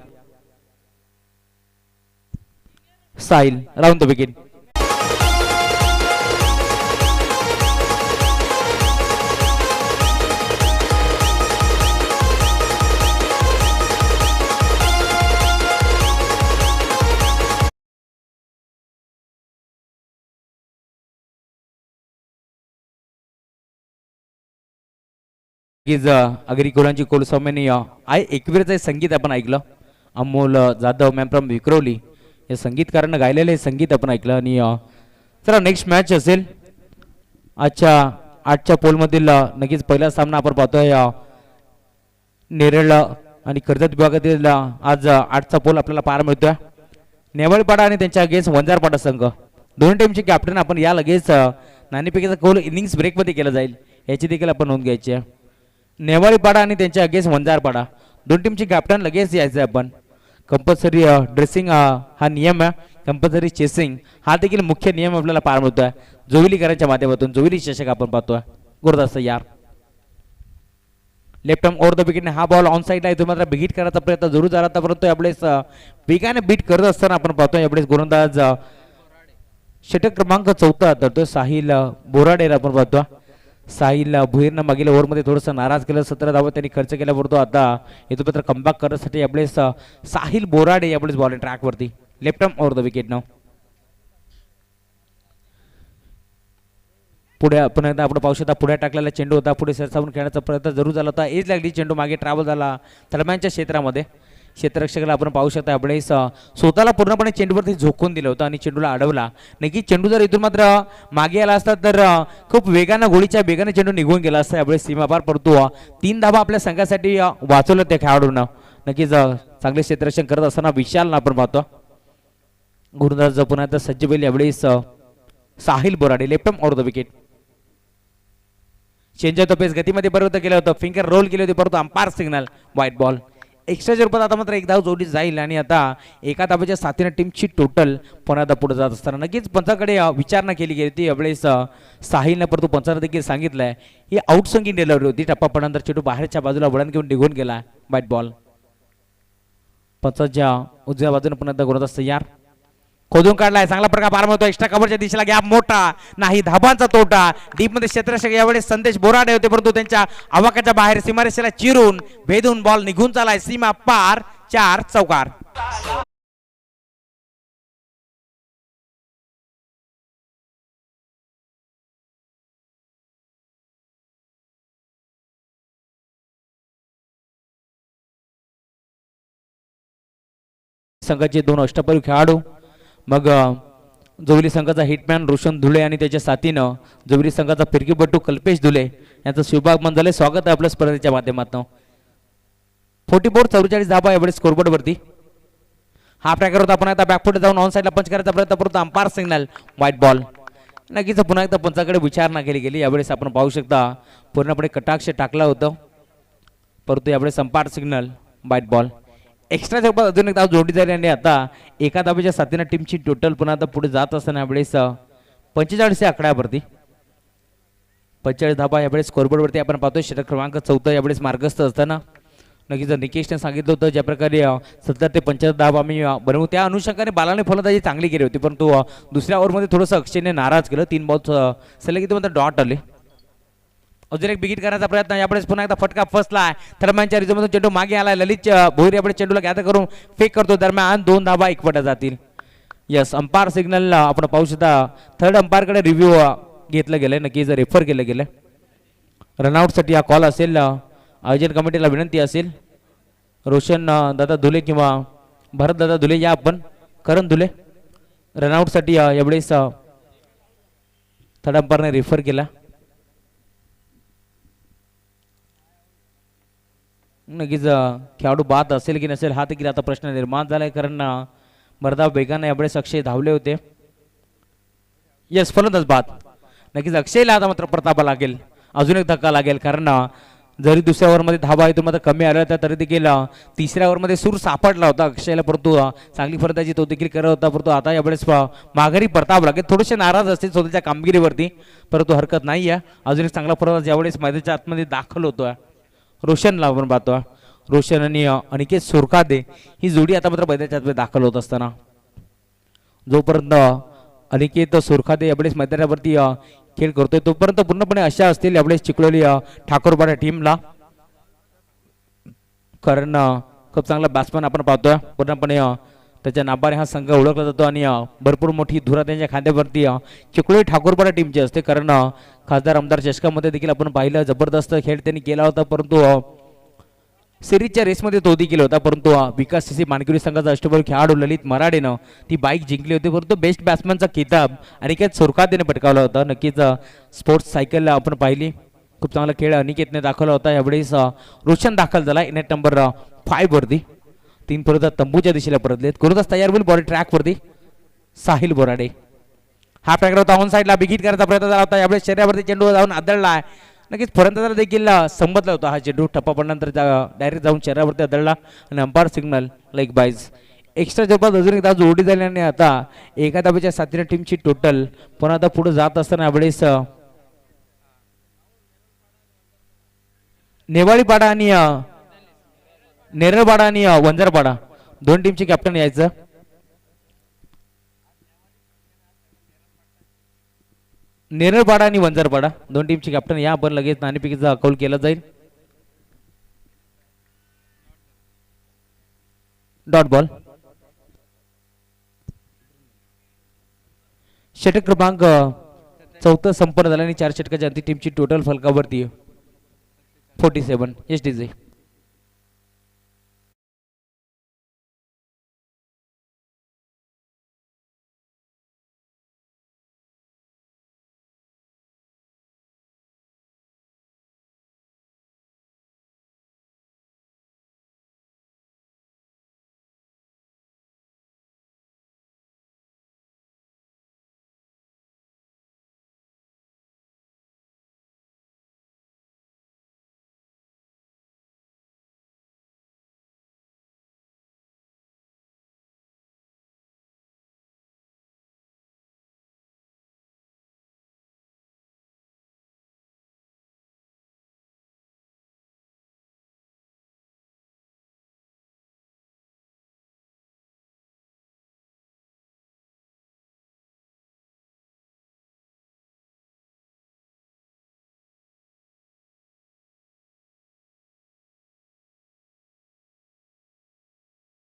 साहिल राऊंड द विकेट. अग्रिकोलांची कोलसौम्याने एकवीरचं संगीत आपण ऐकलं. अमोल जाधव मॅम फ्रॉम विक्रोली या संगीतकारांना गायलेलं हे संगीत आपण ऐकलं. आणि चला नेक्स्ट मॅच असेल आजच्या पोलमधील नक्कीच पहिला सामना आपण पाहतोय नेरळ आणि कर्जत विभागातील आज 8चा पोल आपल्याला पाहायला मिळतोय. नेवाळीपाडा आणि त्यांच्या अगेन्स्ट वंजारपाडा संघ दोन्ही टीमचे कॅप्टन आपण या लगेच नाणेफेकीचा कौल इनिंग्स ब्रेकमध्ये केला जाईल याची देखील आपण नोंद घ्यायची आहे. नेवाळीपाडा आणि त्यांच्या अगेन्स्ट वंजारपाडा दोन टीमचे कॅप्टन लगेच यायचे आपण. कंपल्सरी ड्रेसिंग हा नियम आहे, कंपल्सरी चेसिंग हा देखील मुख्य नियम आपल्याला पार मिळतोय जोविलीकरांच्या माध्यमातून. जोविली चषक आपण पाहतोय. गुरुदास यार left arm over the wicket हा बॉल ऑन साईडला आहे. मात्र बिगिट करायचा प्रयत्न जरूर झाला होता परंतु यावेळेस वेगाने बीट करत असताना आपण पाहतोय यावेळेस गोलंदाज षटक क्रमांक 4 धरतोय साहिल बोराडे आपण पाहतो. साहिल भुईरनं मागील ओव्हरमध्ये थोडंसं नाराज केलं, 17 धावा त्यांनी खर्च केल्यावर आता इथं मात्र कमबॅक करण्यासाठी यावेळेस साहिल बोराडे यावेळेस बॉलिंग ट्रॅकवरती left arm over the wicket नाव. पुढे पुन्हा एकदा आपण पाहू शकता पुढे टाकलेला चेंडू होता, पुढे सरसावून खेळण्याचा प्रयत्न जरूर झाला होता. एज लागली चेंडू मागे ट्रॅव्हल झाला दरम्यानच्या क्षेत्रामध्ये. क्षेत्ररक्षकाला आपण पाहू शकता यावेळेस स्वतःला पूर्णपणे चेंडूवरती झोकून दिलं होतं आणि चेंडूला अडवला. नक्की चेंडू जर इथून मात्र मागे आला असता तर खूप वेगानं गोळीच्या वेगाने चेंडू निघून गेला असता. यावेळेस सीमापार परंतु 3 धावा आपल्या संघासाठी वाचवलं त्या खेळाडूंना. नक्कीच चांगले क्षेत्ररक्षण करत असताना विशालना आपण पाहतो. गुरुदास पुन्हा एकदा सज्ज बैल यावेळेस Sahil Borade left arm over the wicket. Change of the pace गतीमध्ये परिवर्तन केलं होतं, फिंगर रोल केली होती परंतु अंपायर सिग्नल व्हाईट बॉल. एक्स्ट्राच्या रूपात आता मात्र एक धाव जोडली जाईल आणि आता एका धावेच्या साथीने टीमची टोटल पुन्हा एकदा पुढे जात असताना नक्कीच पंचाकडे विचारणा केली गेली ती यावेळेस साहिलने परंतु पंचाने देखील सांगितलंय ही आउटस्विंगिंग डिलिव्हरी होती. टप्पा पडल्यानंतर चेंडू बाहेरच्या बाजूला वळण घेऊन निघून गेला व्हाईट बॉल. पंचाच्या उजव्या बाजूने पुन्हा एकदा गोलंदाज तयार. खोदून काढलाय, चांगला प्रकार पार होतो. एक्स्ट्रा कव्हरच्या दिशेला गॅप मोठा नाही, धाबांचा तोटा. डीप मध्ये क्षेत्ररक्षक यावेळेस संदेश बोराडे होते, परंतु त्यांच्या आवाकाच्या बाहेर सीमारेषेला चिरून भेदून बॉल निघून चालाय सीमा पार. 4 चौकार. संघाचे 2 अष्टपैलू खेळाडू, मग जोवली संघाचा हिटमॅन रोशन धुळे आणि त्याच्या साथीनं जोवली संघाचा फिरकीपटू कल्पेश धुळे यांचं शुभागमन झाले. स्वागत आहे आपल्या स्पर्धेच्या माध्यमातून. 44-44 धाबा एवढे स्कोरबोर्ड वरती. हा प्रकार होता. आपण आता बॅकफुट जाऊन ऑन साईडला पंच करायचा प्रयत्न करतो. Umpire signal wide ball. नक्कीच पुन्हा एकदा पंचाकडे विचारणा केली गेली. यावेळेस आपण पाहू शकता पूर्णपणे कटाक्ष टाकला होतं, परंतु यावेळेस umpire signal wide ball. Extra जवळ अजून एक धाव जोडली जाईल आणि आता एका धावेच्या साथीनं टीमची टोटल पुन्हा आता पुढे जात असताना यावेळेस 45 या आकड्यावरती 45 धाबा यावेळेस स्कोरबोर्डवरती आपण पाहतोय. षटक क्रमांक 14 यावेळेस मार्गस्थ असताना नक्कीच निकेशने सांगितलं होतं ज्या प्रकारे 70 ते 75 धाव आम्ही बनवू, त्या अनुषंगाने बालाने फलंदाजी चांगली केली होती, परंतु दुसऱ्या ओव्हरमध्ये थोडंसं अक्षयने नाराज केलं. 3 बॉल सलग डॉट आले. अजून एक बिगिट करण्याचा प्रयत्न, यावेळेस पुन्हा एकदा फटका फसलाय. दरम्यानच्या रिझमधून चेंडू मागे आलाय. ललित भोईर यावेळेस चेंडूला गॅदर करून फेक करतो. दरम्यान 2 धाबा एकवटा जातील. यस, अंपायर सिग्नल आपण पाहू शकता. थर्ड अंपायरकडे रिव्ह्यू घेतलं गेलंय, नक्कीच रेफर केलं गेलं. रनआउटसाठी हा कॉल असेल. आयोजन कमिटीला विनंती असेल, रोशन दादा धुले किंवा भरत दादा धुले या आपण. करण धुले रनआउटसाठी यावेळेस थर्ड अंपायरने रेफर केला. नक्कीच खेळाडू बाद असेल की नसेल हा देखील आता प्रश्न निर्माण झालाय, कारण मर्दा बेगाने यावेळेस अक्षय धावले होते. यस, फलंदाज बाद. नक्कीच अक्षयला आता मात्र प्रतापा लागेल, अजून एक धक्का लागेल, कारण जरी दुसऱ्या ओव्हरमध्ये धाबा इथून मात्र कमी आल्या होत्या तरी देखील तिसऱ्या ओव्हरमध्ये सूर सापडला होता अक्षयला, परंतु चांगली फलंदाजी तो देखील करत होता. परंतु आता यावेळेस माघारी परताप लागेल. थोडेसे नाराज असतील स्वतःच्या कामगिरीवरती, परंतु हरकत नाही आहे. अजून एक चांगला फलंदाज यावेळेस मैदानाच्या आतमध्ये दाखल होतोय. रोशनला आपण पाहतो. रोशन आणि अनिकेत सुरकादे ही जोडी आता मात्र मैदानाच्या आतमध्ये दाखल होत असताना जोपर्यंत अनिकेत सुरखादे यावेळेस मैदानावरती खेळ करतोय तोपर्यंत पूर्णपणे अशा असतील यावेळेस चिखलोली ठाकूरपाडा टीमला, कारण खूप चांगला बॅट्समॅन आपण पाहतोय. पूर्णपणे त्याच्या नावाने हा संघ ओळखला जातो आणि भरपूर मोठी धुरा त्यांच्या खांद्यावरती चिखलोली ठाकूरपाडा टीमची असते, कारण खासदार आमदार चषकामध्ये देखील आपण पाहिलं जबरदस्त खेळ त्यांनी केला होता, परंतु सिरीजच्या रेसमध्ये तो देखील होता. परंतु विकास सीसी मानकिवली संघाचा अष्टपैलू खेळाडू ललित मराडेनं ती बाईक जिंकली होती, परंतु बेस्ट बॅट्समॅनचा किताब अनिकेत सुरखादेने पटकावला होता. नक्कीच स्पोर्ट्स सायकल आपण पाहिली, खूप चांगला खेळ अनिकेतने दाखवला होता. यावेळेस रोशन दाखल झाला नेट नंबर 5 वरती. 3 फलंदाज तंबूच्या दिशेला परतलेत. गोलंदाज तयार होईल बॉडी ट्रॅक वरती. साहिल बोराडे हा प्रकार होता. ऑन साईडला बिगिट करायचा प्रयत्न झाला होता. यावेळेस शरीरावरती चेंडू जाऊन आदळला आहे. नक्कीच फलंदाजाला देखील संबंधला होता हा चेंडू. टप्पा पडल्यानंतर डायरेक्ट जाऊन शरीरावरती आदळला आणि अंपायर सिग्नल लेग बाईज. एक्स्ट्रा जवळ अजून एकदा जोडी झाली आणि आता एका धावेच्या साथीने टीमची टोटल पुन्हा आता पुढे जात असताना यावेळेस नेवाळीपाडा आणि नेरळपाडा आणि वंजारपाडा दोन टीमचे कॅप्टन यायचं. नेरळपाडा आणि वंजारपाडा दोन टीमचे कॅप्टन या आपण लगेच नाणेफेकीचा कौल केला जाईल. Dot ball. षटक क्रमांक 14 संपन्न झाला आणि 4 षटकाच्या अंतिम टीमची टोटल फलकावरती 47. एस डी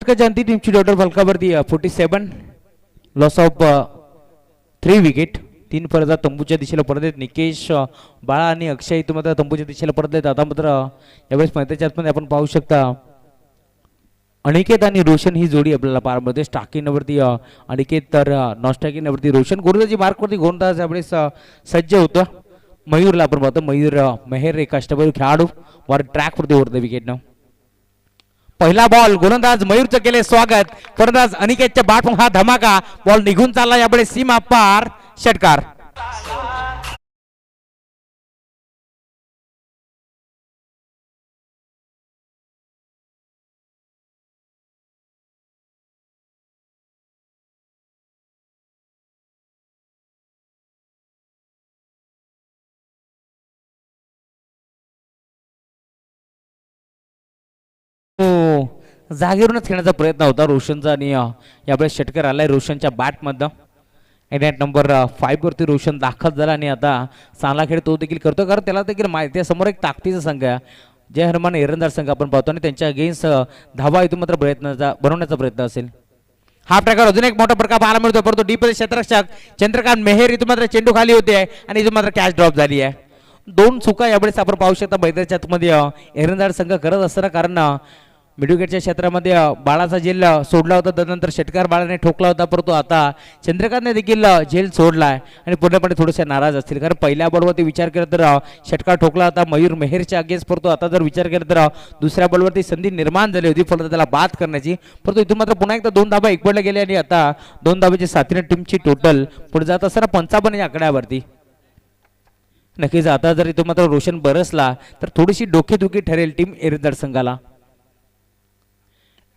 षटकाच्या अंतिम टीमची टोटल फलकावरती 47, लॉस ऑफ 3 विकेट. 3 फलंदाज तंबूच्या दिशेला परत आहेत. निकेश, बाळा आणि अक्षय इथं मात्र तंबूच्या दिशेला परत आहेत. आता मात्र यावेळेस मैदानाच्या आतमध्ये आपण पाहू शकता अनिकेत आणि रोशन ही जोडी आपल्याला पार मिळते. स्टाकिनवरती अनिकेत तर नॉन स्टाकिनवरती रोशन. गोलंदाजी मार्कवरती गोलंदाज यावेळेस सज्ज होतं. मयूरला आपण पाहतो. मयूर मेहर एक अष्टपैलू खेळाडू वर ट्रॅकवरती ओढतं विकेटनं. पहिला बॉल गोलंदाज मयूरचं केले स्वागत. फलंदाज अनिकेतच्या बॅटमधून हा धमाका बॉल निघून चालला यापुढे सीमा पार. षटकार. जागेवरूनच खेळण्याचा प्रयत्न होता रोशनचा आणि यावेळेस षटकार आलाय रोशनच्या बॅटमधनं. एट नंबर 5 वरती रोशन दाखल झाला आणि आता चांगला खेळ तो देखील करतो, कारण त्याला देखील माहिती आहे समोर एक ताकदीचा संघ आहे. जय हनुमान एरंदार संघ आपण पाहतो आणि त्यांच्या अगेन्स्ट धावा इथून मात्र बनवण्याचा प्रयत्न असेल. हा प्रकार अजून एक मोठा प्रकार पाहायला मिळतो, परंतु डीपमध्ये क्षेत्ररक्षक चंद्रकांत मेहर इथून मात्र चेंडू खाली होते आणि इथून मात्र कॅच ड्रॉप झाली आहे. 2 चुका यावेळेस आपण पाहू शकता मैदानाच्या आतमध्ये एरंदार संघ करत असताना, कारण मिडविकेटच्या क्षेत्रामध्ये बाळाचा झेल सोडला होता, त्यानंतर षटकार बाळाने ठोकला होता, परंतु आता चंद्रकांतने देखील झेल सोडला आहे आणि पूर्णपणे थोडेसे नाराज असतील, कारण पहिल्या बॉलवरती विचार केला तर षटकार ठोकला होता मयूर मेहरच्या अगेन्स्ट, परंतु आता जर विचार केला तर दुसऱ्या बॉलवरती संधी निर्माण झाली होती फक्त त्याला बाद करण्याची, परंतु इथून मात्र पुन्हा एकदा 2 धाबा एकवटल्या गेले आणि आता 2 धाब्याची साथीने टीमची टोटल पुढे जात असताना 55 या आकड्यावरती. नक्कीच आता जर इथून मात्र रोशन बरसला तर थोडीशी डोकेदुखी ठरेल टीम एरंदार संघाला.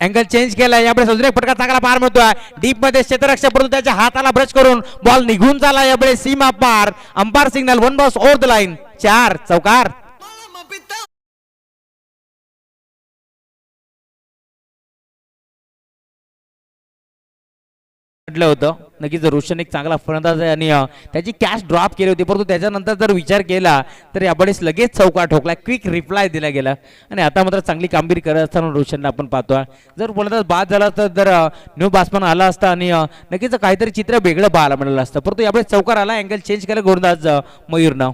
अँगल चेंज केला यावेळेस अजून एक फटका चांगला पार मिळतोय डीप मध्ये क्षेत्ररक्षक, परंतु त्याच्या हाताला ब्रश करून बॉल निघून झाला यावेळेस सीमा पार. Umpire signal 1 balls over the line. 4 चौकार. होतं नक्कीच रोशन एक चांगला फलंदाज आहे आणि त्याची कॅच ड्रॉप केली होती, परंतु त्याच्यानंतर जर विचार केला तर यावेळेस लगेच चौकार ठोकला, क्विक रिप्लाय दिला गेला आणि आता मात्र चांगली कामगिरी करत असताना रोशनला आपण पाहतोय. जर फलंदाज बाद झाला तर जर न्यू बॅट्समन आला असता आणि नक्कीच काहीतरी चित्र वेगळं पाहायला मिळालं असतं, परंतु यावेळेस चौकार आला. अँगल चेंज केलं गोलंदाज मयूरनं.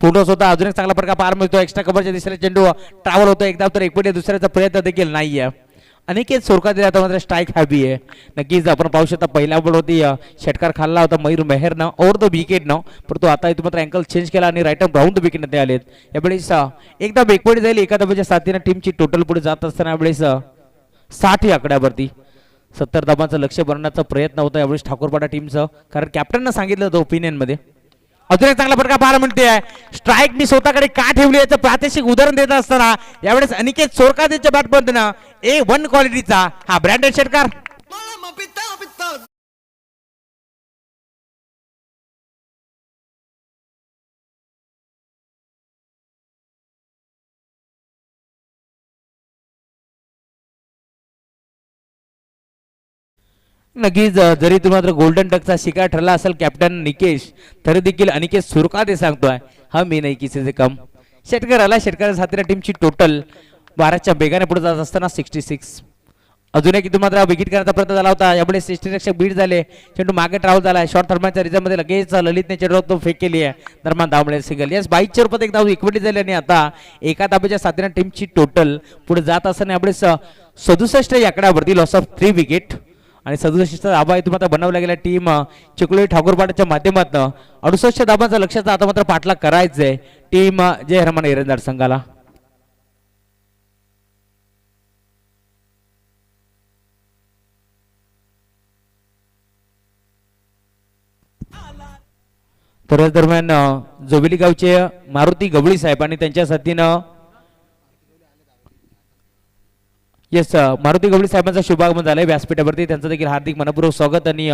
फोटोस होता अजून एक चांगला प्रकार पाहायला मिळतो. एक्स्ट्रा कव्हरच्या दिशेने चेंडू ट्रॅव्हल होतो, एकदा तर एकपटी दुसऱ्याचा प्रयत्न देखील नाहीये. अनिकेत सोरका दिला तर मात्र स्ट्राईक हॅवी आहे. नक्कीच आपण पाहू शकता पहिल्या बॉलवरती षटकार खाल्ला होता मयूर मेहरनं ओव्हर द विकेटनं, परंतु आता इथं मात्र अँकल चेंज केला आणि right up round the wicket ते आलेत. यावेळेस एकदा बेकवडी जाईल एका धाब्याच्या साथीने टीमची टोटल पुढे जात असताना यावेळेस 60 या आकड्यावरती 70 धाबांचं लक्ष बनवण्याचा प्रयत्न होता यावेळेस ठाकूरपाडा टीमचं, कारण कॅप्टननं सांगितलं होतं ओपिनियन मध्ये. अजून एक चांगला फटका पाहायला मिळते. स्ट्राईक मी स्वतःकडे का ठेवली याचं प्रात्यक्षिक उदाहरण देत असताना यावेळेस अनिकेत सोरकादेच्या बॅटमधनं A1 क्वालिटीचा हा ब्रँडेड षटकार. नक्कीच जरी तुम्ही मात्र गोल्डन टकचा शिकार ठरला असेल कॅप्टन निकेश, तरी देखील अनिकेत सुरकादे सांगतोय हा मी नाही किसी से कम. षटकार आला. षटकाच्या साथीने टीमची टोटल 12च्या वेगाने पुढे जात असताना 66. अजून एक इथून मात्र विकेट करण्याचा प्रयत्न झाला होता, यामुळे क्षेत्ररक्षक बीट झाले, चेंडू मागे ट्रॅव्हल झाला. शॉर्ट थर्माच्या रिझर्वमध्ये लगेच ललितने चेंडू तो फेक केली आहे, दरम्यान धावले सिंगल. यस 22च्या रूपात एक धाव इक्विटी झाली आणि आता एका धाब्याच्या साथीने टीमची टोटल पुढे जात असताना यामुळे 67 या आकड्यावरती लॉस ऑफ 3 विकेट आणि 67 धाबा इथून आता बनवल्या गेल्या टीम चिखलोली ठाकूरपाड्याच्या माध्यमातून 68 धाबांचा लक्षाचा आता मात्र पाठलाग करायचंय टीम जय हनुमान एरंदार संघाला. तर दरम्यान जोबिली गावचे मारुती गवळी साहेब आणि त्यांच्या साथीनं येस मारुती गवळी साहेबांचा शुभागमन झालंय व्यासपीठावरती, त्यांचं देखील हार्दिक मनपूर्वक स्वागत. आणि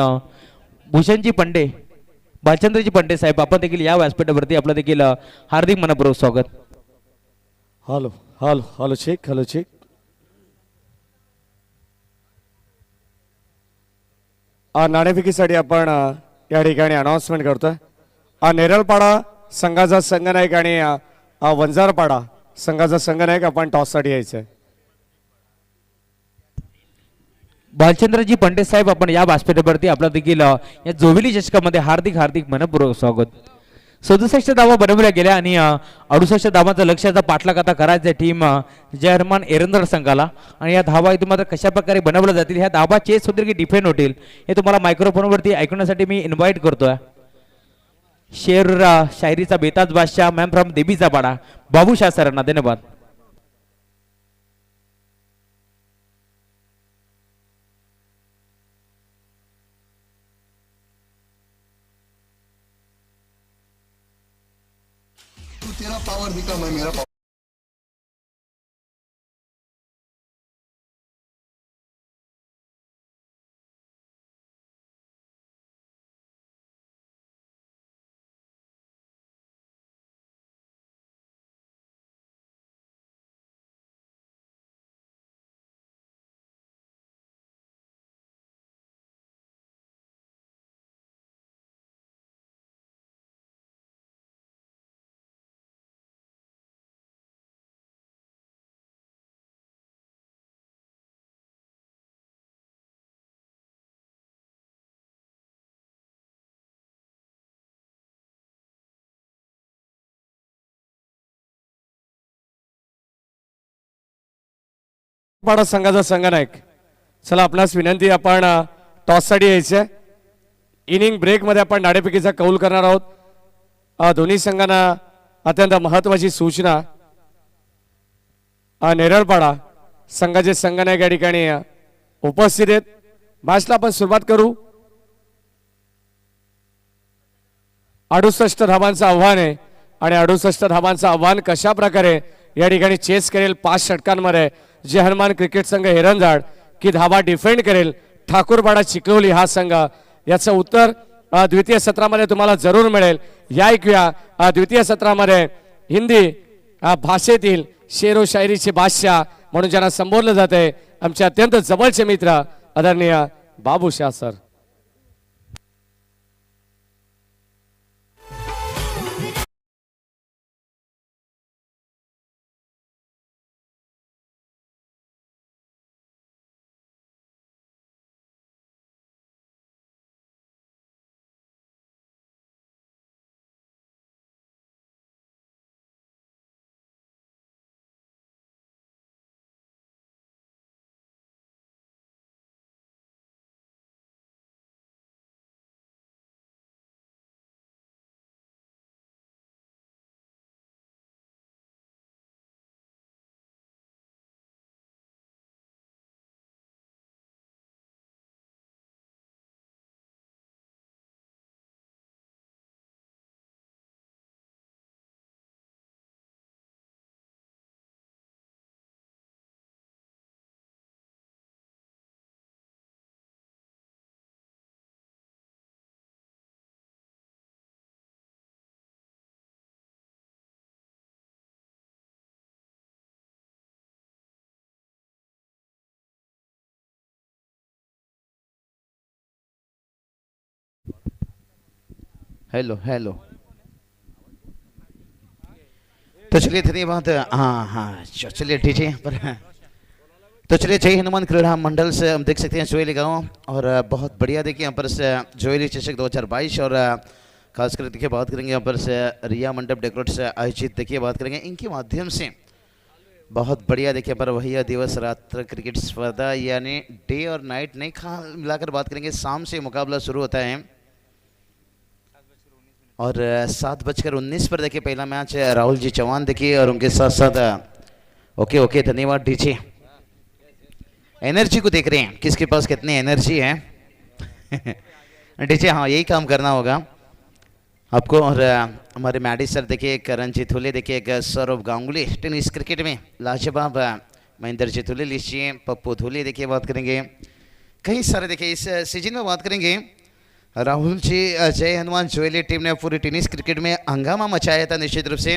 भूषणजी पंडे भालचंद्रजी पंडे साहेब आपण देखील या व्यासपीठावरती आपलं देखील हार्दिक मनपूर्वक स्वागत. Hello hello hello check hello check. नाणेफेकीसाठी आपण या ठिकाणी अनाउन्समेंट करतोय. नेरळपाडा संघाचा संघनायक आणि वंजारपाडा संघाचा संघनायक आपण टॉससाठी यायचंय. भालचंद्रजी पंडित साहेब आपण या व्यासपीठावरती आपलं देखील या जोविली चषकामध्ये हार्दिक हार्दिक मनपूर्वक स्वागत. 67 धावा बनवल्या गेल्या आणि 68 धावांचा लक्ष्याचा पाठलाग आता करायचा टीम जय हनुमान एरंदर संघाला. आणि या धावा इथून मात्र कशा प्रकारे बनवल्या जातील, ह्या धावा चेस होतील की डिफेंड होतील, हे तुम्हाला मायक्रोफोनवरती ऐकण्यासाठी मी इन्व्हाइट करतोय. शेर शायरीचा बेताज बादशाह मॅम फ्रॉम देवीचा पाडा बाबूशाह सरांना धन्यवाद. तू तेरा पावर दिखा मैं मेरा पावर. पाडा संघाचा संघनायक. चला आपणास विनंती, आपण टॉससाठी यायचं. इनिंग ब्रेकमध्ये आपण नाणेफेकीचा कौल करणार आहोत. दोन्ही संघांना अत्यंत महत्वाची सूचना. नेरळपाडा संघाचे संघनायक या ठिकाणी उपस्थित आहेत. मॅचला आपण सुरुवात करू. 68 धावांचं आव्हान आहे आणि 68 धावांचं आव्हान कशा प्रकारे या ठिकाणी चेस करेल 5 षटकांमध्ये जे हनुमान क्रिकेट संघ हिरंजाड की धावा डिफेंड करेल ठाकूरपाडा चिखलोली हा संघ, याचं उत्तर द्वितीय सत्रामध्ये तुम्हाला जरूर मिळेल. या ऐकूया द्वितीय सत्रामध्ये हिंदी भाषेतील शेरो शायरीचे बादशाह म्हणून ज्यांना संबोधलं जाते आमचे अत्यंत जवळचे मित्र आदरणीय बाबूशाह सर. Hello hello. तो चलिए धन्यवाद. हाँ हाँ चलिए ठीक है. पर तो चलिए जय हनुमान क्रीड़ा मंडल से हम देख सकते हैं जोयली गाँव, और बहुत बढ़िया देखिए यहाँ पर से जोयली चषक 2022, और खासकर देखिए बात करेंगे यहाँ पर से रिया मंडप डेकोरेट से आयोजित देखिए बात करेंगे इनके माध्यम से बहुत बढ़िया देखिए पर वही दिवस रात्र क्रिकेट स्पर्धा, यानी डे और नाइट नहीं खा मिलाकर बात करेंगे. शाम से मुकाबला शुरू होता है और 7:19 पर देखिए पहला मैच राहुल जी चौहान देखिए और उनके साथ साथ ओके ओके धन्यवाद डीजे. एनर्जी को देख रहे हैं किसके पास कितनी एनर्जी है. डीजे हाँ यही काम करना होगा आपको. और हमारे मैडी सर देखिए करण जी थुले देखिए, एक सौरभ गांगुली टेनिस क्रिकेट में लाजवाब, महेंद्र जी थुले लीजिए, पप्पू थुले देखिए बात करेंगे. कई सारे देखिए इस सीजन में बात करेंगे. राहुल जी जय हनुमान ज्वेलरी टीम ने पूरी टेनिस क्रिकेट में हंगामा मचाया था निश्चित रूप से.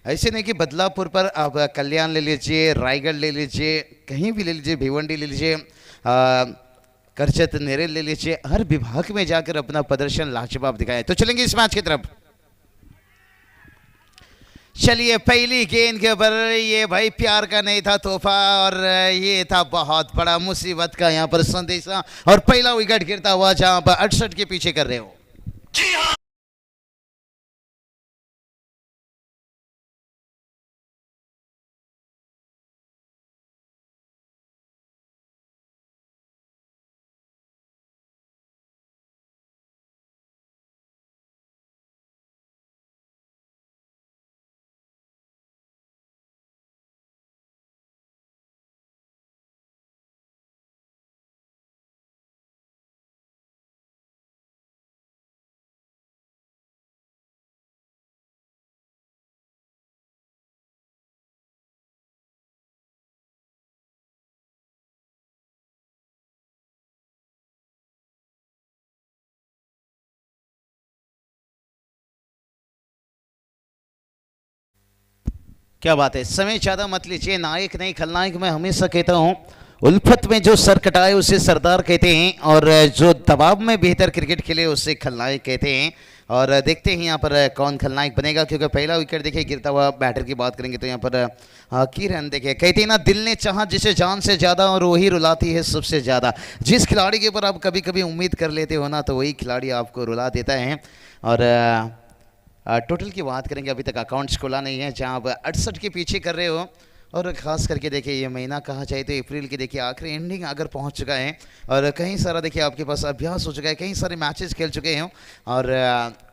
ऐसे नहीं कि बदलापुर पर आप कल्याण ले लीजिए, रायगढ़ ले लीजिए, कहीं भी ले लीजिए, भिवंडी ले लीजिए, करचत नेरेल ले लीजिए, हर विभाग में जाकर अपना प्रदर्शन लाजवाब दिखाया. तो चलेंगे इस मैच की तरफ. चलिए पहली गेंद के ऊपर ये भाई प्यार का नहीं था तोहफा और ये था बहुत बड़ा मुसीबत का यहाँ पर संदेशा और पहला विकेट गिरता हुआ जहां पर 68 के पीछे कर रहे हो। क्या बात है, समय ज्यादा मत लीजिए, नायक नहीं खलनायक। मैं हमेशा कहता हूँ उल्फत में जो सर कटाए उसे सरदार कहते हैं और जो दबाव में बेहतर क्रिकेट खेले उसे खलनायक कहते हैं। और देखते हैं यहाँ पर कौन खलनायक बनेगा, क्योंकि पहला विकेट देखिए गिरता हुआ बैटर की बात करेंगे तो यहाँ पर किरण देखिए, कहते हैं ना दिल ने चाहा जिसे जान से ज़्यादा और वही रुलाती है सबसे ज़्यादा। जिस खिलाड़ी के ऊपर आप कभी कभी उम्मीद कर लेते हो ना तो वही खिलाड़ी आपको रुला देता है। और टोटल की बात करेंगे, अभी तक अकाउंट्स खुला नहीं है जहां आप 68 के पीछे कर रहे हो। और ख़ास करके देखिए ये महीना कहा जाए तो अप्रैल की देखिए आखिरी एंडिंग अगर पहुंच चुका है और कहीं सारा देखिए आपके पास अभ्यास हो चुका है, कई सारे मैचेस खेल चुके हैं और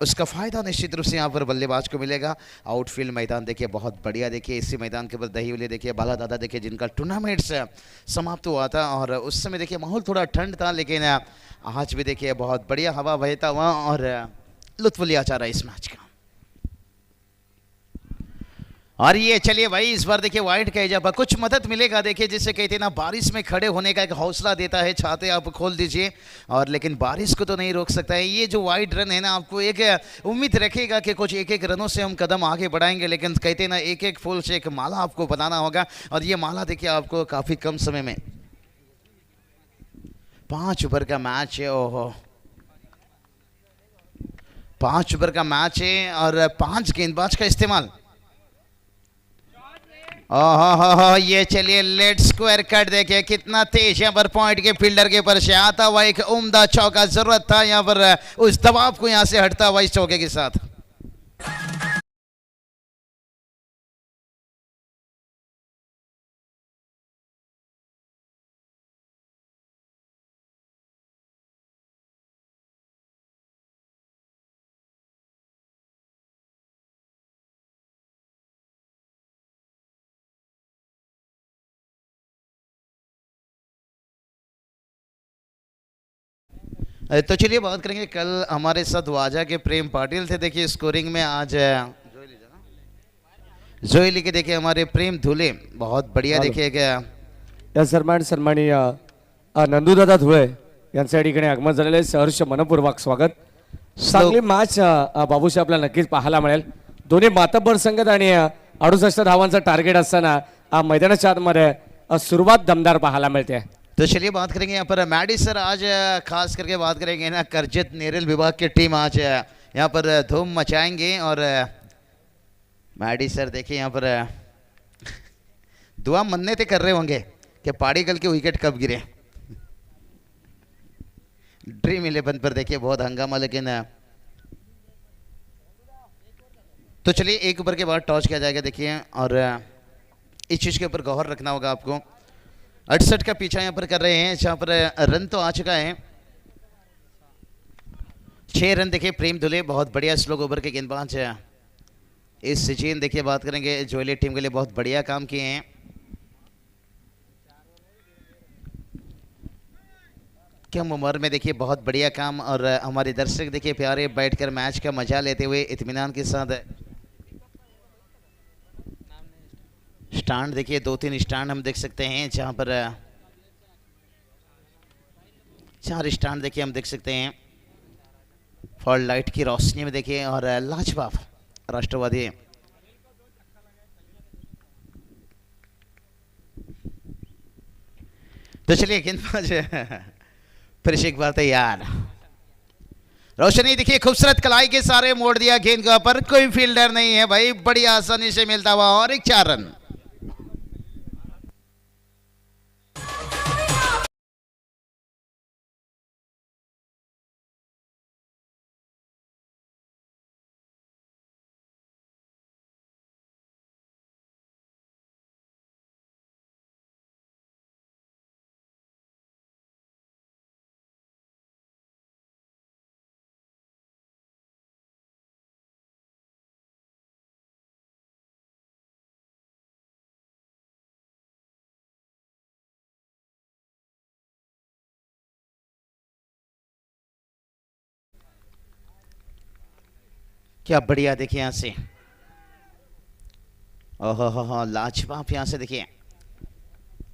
उसका फ़ायदा निश्चित रूप से यहाँ पर बल्लेबाज को मिलेगा। आउटफील्ड मैदान देखिए बहुत बढ़िया, देखिए इसी मैदान के ऊपर दही वाले देखिए बाला दादा देखिए जिनका टूर्नामेंट्स समाप्त हुआ था और उस समय देखिए माहौल थोड़ा ठंड था, लेकिन आज भी देखिए बहुत बढ़िया हवा बहता हुआ और लुत्फ लिया जा रहा है इस मैच का। और ये चलिए भाई इस बार देखिए वाइड का इजाफा, कुछ मदद मिलेगा देखिए, जिससे कहते हैं ना बारिश में खड़े होने का एक हौसला देता है। छाते आप खोल दीजिए और लेकिन बारिश को तो नहीं रोक सकता है। ये जो वाइड रन है ना आपको एक उम्मीद रखेगा कि कुछ एक एक रनों से हम कदम आगे बढ़ाएंगे, लेकिन कहते हैं ना एक एक फूल से एक माला आपको बनाना होगा और ये माला देखिए आपको काफ़ी कम समय में 5 ओवर का मैच है। ओहो 5 ओवर का मैच है और 5 गेंदबाज का इस्तेमाल। ओहो ये चलिए लेट स्क्वायर कट देखिए कितना तेज यहाँ पर पॉइंट के फील्डर के ऊपर से आता हुआ एक उम्दा चौका, जरूरत था यहाँ पर उस दबाव को यहाँ से हटता हुआ इस चौके के साथ। तो चलिए बात करेंगे, कल हमारे साथ वाजा के प्रेम पाटिल थे देखिए स्कोरिंग में, आज जोईली के देखिए हमारे प्रेम धुले बहुत बढ़िया देखिए क्या या सन्माननीय नंदूदादा धुळे यांचं या ठिकाणी आगमन झालेलं आहे। सहर्ष मनपूर्वक स्वागत। चांगली मॅच बाबूशी आपल्याला नक्कीच पाहायला मिळेल। दोन्ही मातब्बर संगत आणि 68 धावांचा टार्गेट असताना मैदानाच्या आतमध्ये सुरुवात दमदार पाहायला मिळते। तो चलिए बात करेंगे यहाँ पर मैडी सर, आज खास करके बात करेंगे ना करजत नेरल विभाग की टीम आज यहाँ पर धूम मचाएंगे और मैडी सर देखिए यहाँ पर दुआ मन्नतें कर रहे होंगे कि पाड़ीगल के विकेट कब गिरे। ड्रीम 11 पर देखिए बहुत हंगामा, लेकिन तो चलिए एक ओवर के बाद टॉस किया जाएगा देखिए और इस चीज़ के ऊपर गौर रखना होगा आपको। 68 का पीछा यहाँ पर कर रहे हैं जहाँ पर रन तो आ चुका है 6 रन देखिए प्रेम धुले बहुत बढ़िया स्लो ओवर के गेंदबाज है। इस सीजन देखिए बात करेंगे जोइली टीम के लिए बहुत बढ़िया काम किए हैं। कम उम्र में देखिए बहुत बढ़िया काम और हमारे दर्शक देखिए प्यारे बैठकर मैच का मजा लेते हुए इत्मीनान के साथ। स्टैंड देखिए 2-3 स्टैंड हम देख सकते हैं जहां पर 4 स्टैंड देखिए हम देख सकते हैं फॉल लाइट की रोशनी में देखिए और लाजवाब राष्ट्रवादी। तो चलिए गेंदबाज फिर से एक बार तैयार रोशनी देखिए खूबसूरत कलाई के सारे मोड़ दिया गेंद का, पर कोई फील्डर नहीं है भाई, बड़ी आसानी से मिलता हुआ और एक 4 रन। क्या बढ़िया देखिए यहाँ से, ओहो हो लाजवाब यहाँ से देखिए।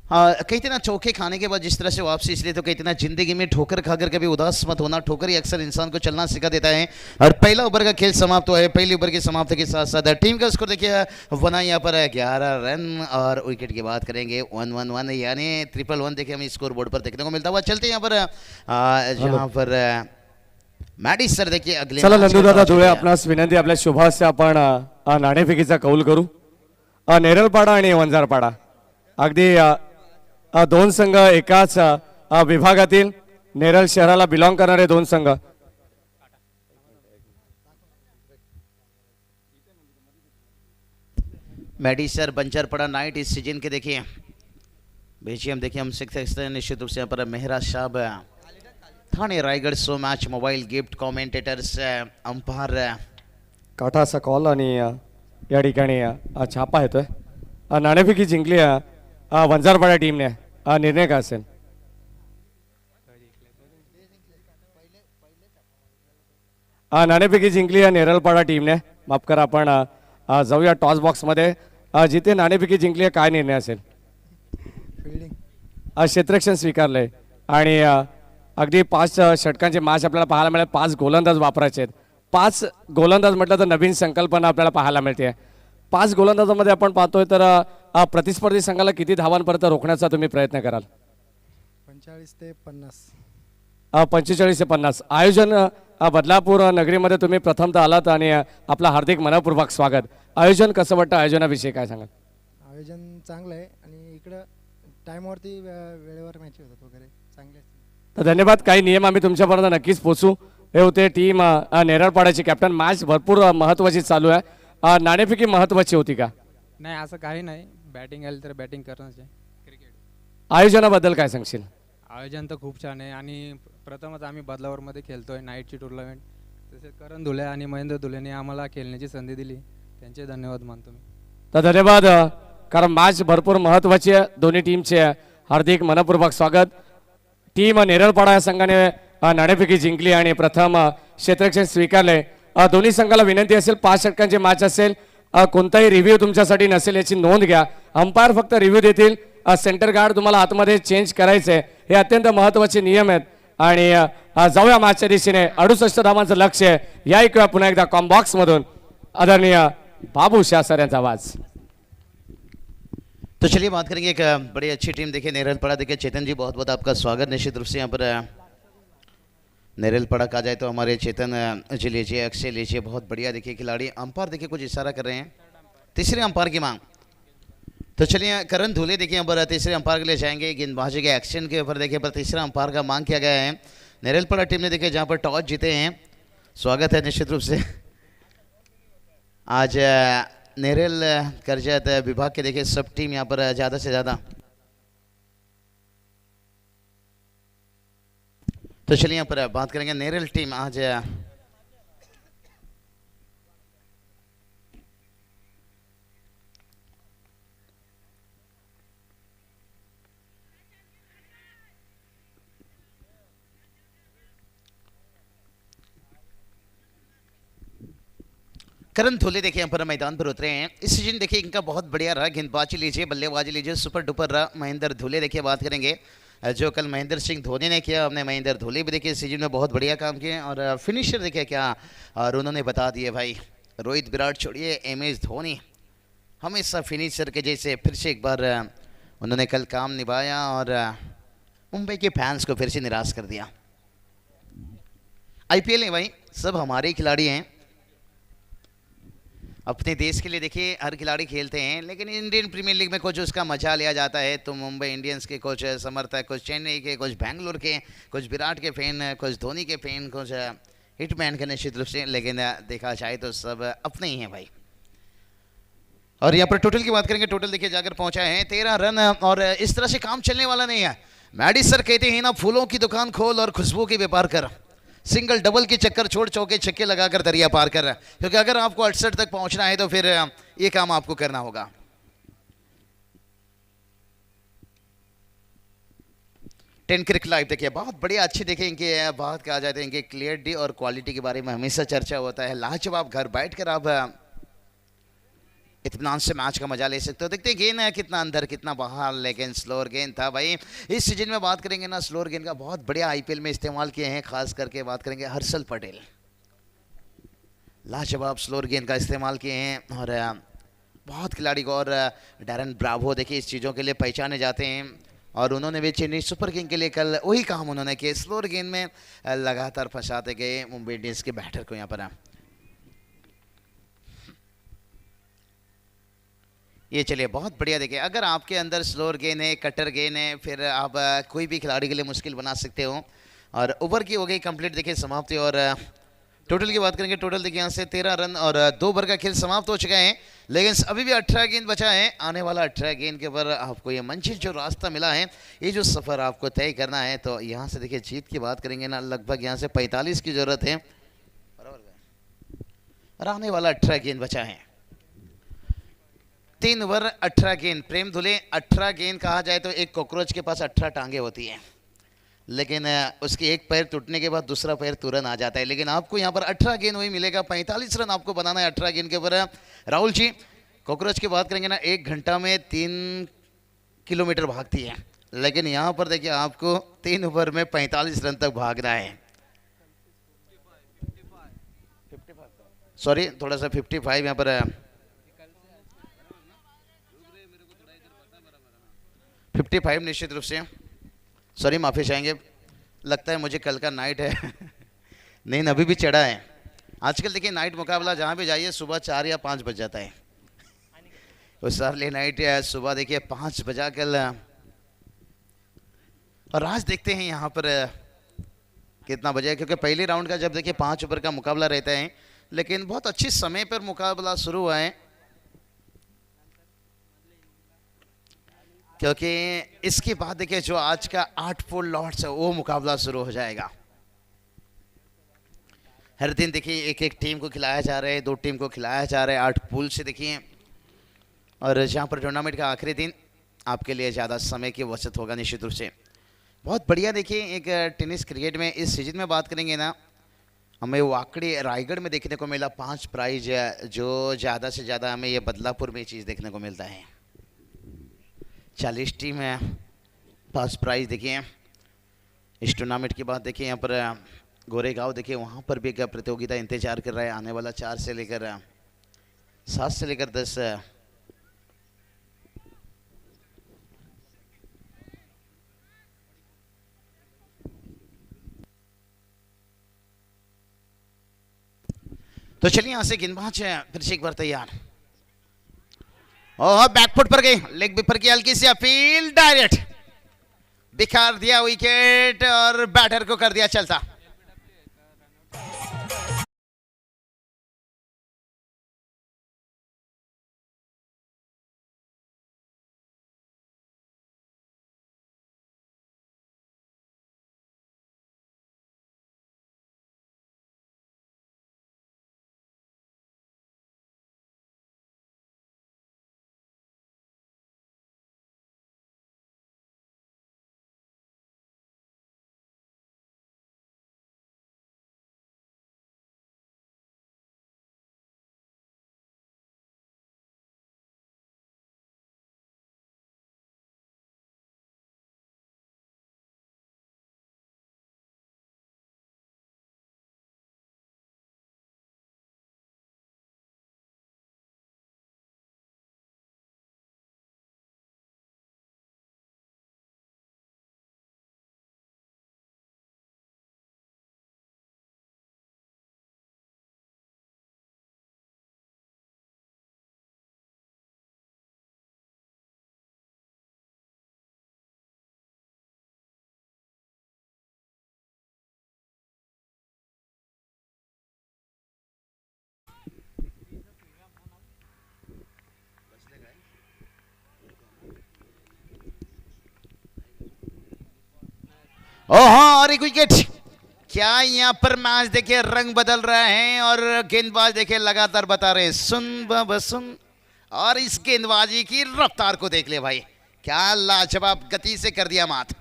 हाँ कहते ना चौके खाने के बाद जिस तरह से वापसी, इसलिए तो कहते ना जिंदगी में ठोकर खाकर कभी उदास मत होना, ठोकर ही अक्सर इंसान को चलना सिखा देता है। और पहला ओवर का खेल समाप्त हुआ है, पहली ओवर की समाप्ति के साथ साथ टीम का स्कोर देखिए बना यहाँ पर 11 रन, और विकेट की बात करेंगे 1-1-1 यानी 1-1-1 देखिए हमें स्कोर बोर्ड पर देखने को मिलता हुआ। चलते यहाँ पर जहाँ पर मॅडी सर देखिए अगले चला match नंदू का दादा toss धुळे घेऊया. आपणास विनंती, आपल्या शुभास्य आपण नाणेफेकीचा कौल करू. नेरलपाडा आणि वंजारपाडा अगदी दोन संघ एकाच विभागातील नेरल शहराला बिलॉंग करणारे दोन संघ. मैडी सर बंजरपड़ा नाइट इस सीजन के देखिए भेजिए, हम देखिए हम सीख सकते हैं निश्चित रूप से यहाँ पर मेहरा साहब Thane Raigad so match mobile gift commentators umpire काटा असा कॉल आणि या ठिकाणी छापा येतोय. नाणेफेकी जिंकली वंजारपाडा टीमने. निर्णय काय असेल? नाणेफेकी जिंकली नेरलपाडा टीमने. माफ करा, आपण जाऊया टॉस बॉक्समध्ये. जिथे नाणेफेकी जिंकली काय निर्णय असेल? क्षेत्ररक्षण स्वीकारलंय आणि अगदी 5 षटकांचे मॅच आपल्याला पाहायला मिळेल. 5 गोलंदाज वापरायचे आहेत. 5 गोलंदाज म्हटलं तर नवीन संकल्पना आपल्याला पाहायला मिळते. 5 गोलंदाजामध्ये आपण पाहतोय तर प्रतिस्पर्धी संघाला किती धावांपर्यंत रोखण्याचा तुम्ही प्रयत्न कराल? 45 ते 50. 45 ते 50. आयोजन बदलापूर नगरीमध्ये तुम्ही प्रथमतः आलात आणि आपला हार्दिक मनपूर्वक स्वागत. आयोजन कसं वाटतं? आयोजनाविषयी काय सांगाल? आयोजन चांगलं आहे आणि इकडं टाईमवरती वेळेवर मॅच होतात वगैरे चांगले असतात. तर धन्यवाद. काही नियम आम्ही तुमच्यापर्यंत नक्कीच पोचू. हे होते टीम नेरळपाड्याचे कॅप्टन. मॅच भरपूर महत्त्वाची चालू आहे. नाणेफेकी महत्त्वाची होती का? नाही असं काही नाही, बॅटिंग आली तर बॅटिंग करणंच आहे. क्रिकेट आयोजनाबद्दल काय सांगशील? आयोजन तर खूप छान आहे आणि प्रथमच आम्ही बदलावरमध्ये खेळतोय नाईटची टुर्नामेंट. तसेच करण धुले आणि महेंद्र धुलेने आम्हाला खेळण्याची संधी दिली, त्यांचे धन्यवाद मानतो मी. तर धन्यवाद. कारण मॅच भरपूर महत्त्वाची आहे. दोन्ही टीमचे हार्दिक मनपूर्वक स्वागत. टीम नेरळपाडा या संघाने नाणेफेकी जिंकली आणि प्रथम क्षेत्ररक्षण स्वीकारले. दोन्ही संघाला विनंती असेल 5 षटकांचे मॅच असेल, कोणताही रिव्ह्यू तुमच्यासाठी नसेल याची नोंद घ्या. अंपायर फक्त रिव्ह्यू देतील. सेंटर गार्ड तुम्हाला आतमध्ये चेंज करायचे. हे अत्यंत महत्त्वाचे नियम आहेत. आणि जाऊया मॅचच्या दिशेने. 68 धावांचं लक्ष्य आहे. या ऐकूया पुन्हा एकदा कॉम्बॉक्स मधून आदरणीय बाबू शाह सर यांचा आवाज. तो चलिए बात करेंगे एक बड़ी अच्छी टीम देखिए नेरलपड़ा. देखिए चेतन जी बहुत बहुत आपका स्वागत. निश्चित रूप से यहाँ पर नेरलपड़ा कहा जाए तो हमारे चेतन जी लीजिए, अक्षय लीजिए, बहुत बढ़िया देखिए खिलाड़ी. अंपायर देखिए कुछ इशारा कर रहे हैं, तीसरे अंपायर की मांग. तो चलिए करण धुले देखिए यहाँ पर तीसरे अंपायर के लिए जाएंगे. गेंदबाजी के एक्शन के ऊपर देखिए पर तीसरा अंपायर का मांग किया गया है. नेरलपड़ा टीम ने देखिए जहाँ पर टॉस जीते हैं, स्वागत है निश्चित रूप से. आज नेरल करजत विभाग के देखिए सब टीम यहाँ पर ज़्यादा से ज़्यादा. तो चलिए यहाँ पर बात करेंगे नेरल टीम आज करण धुले देखिए यहाँ पर मैदान पर उतरे हैं. इस सीजन देखिए इनका बहुत बढ़िया रहा. गेंदबाजी लीजिए, बल्लेबाजी लीजिए, सुपर डुपर रहा. महेंद्र धुले देखिए बात करेंगे जो कल महेंद्र सिंह धोनी ने किया, हमने महेंद्र धोनी भी देखिए इस सीजन में बहुत बढ़िया काम किए. और फिनिशर देखिए क्या और उन्होंने बता दिए भाई. रोहित विराट छोड़िए, MS धोनी हमेशा फिनिशर के जैसे फिर से एक बार उन्होंने कल काम निभाया और मुंबई के फैंस को फिर से निराश कर दिया. आईपीएल है भाई, सब हमारे ही खिलाड़ी हैं। अपने देश के लिए देखिए हर खिलाड़ी खेलते हैं, लेकिन इंडियन प्रीमियर लीग में कुछ उसका मजा लिया जाता है। तो मुंबई इंडियंस के कुछ समर्थक, कुछ चेन्नई के, कुछ बैंगलोर के, कुछ विराट के फैन, कुछ धोनी के फैन, कुछ हिटमैन के निश्चित रूप से, लेकिन देखा जाए तो सब अपने ही हैं भाई। और यहाँ पर टोटल की बात करेंगे, टोटल देखिए जाकर पहुंचा है 13 रन, और इस तरह से काम चलने वाला नहीं है। मैडिस सर कहते हैं ना, फूलों की दुकान खोल और खुशबू की व्यापार कर, सिंगल डबल के चक्कर छोड़, चौके छक्के लगाकर दरिया पार कर, क्योंकि अगर आपको 68 तक पहुंचना है तो फिर ये काम आपको करना होगा। टेन क्रिक लाइव देखिए, बहुत बढ़िया, अच्छी देखिए इनके बात कहा जाता है, इनके क्लियरिटी और क्वालिटी के बारे में हमेशा चर्चा होता है। लाजवाब, घर बैठ कर आप इत्मीनान से मैच का मजा ले सकते हो। देखते हैं गेंद है कितना अंदर कितना बाहर, लेकिन स्लोअर गेंद था भाई। इस सीजन में बात करेंगे ना, स्लोअर गेंद का बहुत बढ़िया आईपीएल में इस्तेमाल किए हैं। खास करके बात करेंगे हर्षल पटेल, लाजवाब स्लोअर गेंद का इस्तेमाल किए हैं। और बहुत खिलाड़ी को, और डैरन ब्रावो देखिए इस चीज़ों के लिए पहचाने जाते हैं, और उन्होंने भी चेन्नई सुपर किंग के लिए कल वही काम उन्होंने किया, स्लोअर गेंद में लगातार फंसाते गए मुंबई इंडियंस के बैटर को। यहाँ पर ये चलिए बहुत बढ़िया, देखिए अगर आपके अंदर स्लोअर गेंद है, कटर गेंद है, फिर आप कोई भी खिलाड़ी के लिए मुश्किल बना सकते हो। और ओवर की हो गई कंप्लीट, देखिए समाप्ति। और टोटल की बात करेंगे, टोटल देखिए यहाँ से 13 रन और 2 ओवर का खेल समाप्त हो चुका है, लेकिन अभी भी 18 गेंद बचा है। आने वाला 18 गेंद के ऊपर आपको ये मंजिल जो रास्ता मिला है, ये जो सफ़र आपको तय करना है, तो यहाँ से देखिए जीत की बात करेंगे ना, लगभग यहाँ से 45 की ज़रूरत है, और आने वाला 18 गेंद बचा है। 3 ओवर 18 गेंद। प्रेम धुले, 18 गेंद कहा जाए तो एक कॉकरोच के पास 18 टांगे होती हैं, लेकिन उसके एक पैर टूटने के बाद दूसरा पैर तुरंत आ जाता है। लेकिन आपको यहाँ पर 18 गेंद वही मिलेगा, 45 रन आपको बनाना है 18 गेंद के ऊपर। राहुल जी, कॉकरोच की बात करेंगे ना, 1 घंटा में 3 किलोमीटर भागती है, लेकिन यहाँ पर देखिए आपको 3 ओवर में 45 रन तक भागना है। सॉरी, थोड़ा सा 55 यहाँ पर 55 निश्चित रूप से, सॉरी माफ़ी चाहेंगे, लगता है मुझे कल का नाइट है नींद अभी भी चढ़ा है। आजकल देखिए नाइट मुकाबला जहाँ भी जाइए सुबह 4 या 5 बज जाता है, उस साल नाइट सुबह देखिए 5 बजा कल। और आज देखते हैं यहाँ पर कितना बजे, क्योंकि पहले राउंड का जब देखिए 5 ओवर का मुकाबला रहता है, लेकिन बहुत अच्छे समय पर मुकाबला शुरू हुआ है, क्योंकि इसके बाद देखिए जो आज का 8 फुल लॉर्ड्स है वो मुकाबला शुरू हो जाएगा। हर दिन देखिए एक एक टीम को खिलाया जा रहा है, 2 टीम को खिलाया जा रहा है, 8 पूल से देखिए। और जहाँ पर टूर्नामेंट का आखिरी दिन आपके लिए ज़्यादा समय की बचत होगा निश्चित रूप से। बहुत बढ़िया देखिए एक टेनिस क्रिकेट में इस सीजन में बात करेंगे ना, हमें वाकड़ी रायगढ़ में देखने को मिला 5 प्राइज, जो ज़्यादा से ज़्यादा हमें ये बदलापुर में चीज़ देखने को मिलता है। 40 टीम है, 5 प्राइज देखिए। इस टूर्नामेंट की बात देखिए, यहाँ पर गोरेगांव देखिए, वहाँ पर भी एक प्रतियोगिता इंतजार कर रहा है आने वाला 4 से लेकर 7 से लेकर 10। तो चलिए यहाँ से गेंदबाज फिर से एक बार तैयार, और बैकफुट पर गई, लेग पर की हल्की सी अपील, डायरेक्ट बिखार दिया विकेट, और बैटर को कर दिया चलता। ओह और एक विकेट। क्या यहाँ पर मैच देखिए रंग बदल रहा है और गेंदबाज देखिए लगातार बता रहे हैं सुन बाबा सुन। और इस गेंदबाजी की रफ्तार को देख ले भाई, क्या लाजवाब गति से कर दिया मात।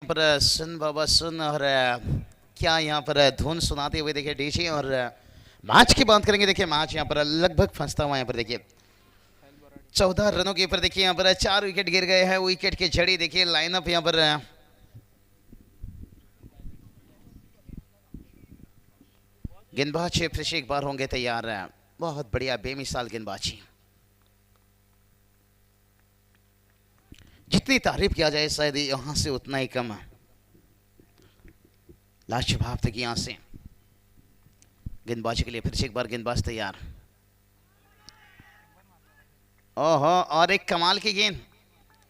पर सुन बाबा सुन और क्या यहाँ पर धुन सुनाते हुए देखिए डीजे। और मैच की बात करेंगे देखिए मैच यहाँ पर लगभग फंसता हुआ यहाँ पर देखिए 14 रनों के ऊपर देखिए यहाँ पर 4 विकेट गिर गए हैं। विकेट की जड़ी देखिए लाइनअप यहाँ पर गेंदबाज फिर से एक बार होंगे तैयार। बहुत बढ़िया बेमिसाल गेंदबाजी, जितनी तारीफ किया जाए शायद यहां से उतना ही कम है। लाजवाब तक यहां से गेंदबाजी के लिए फिर से एक बार गेंदबाज तैयार। ओहो और एक कमाल की गेंद,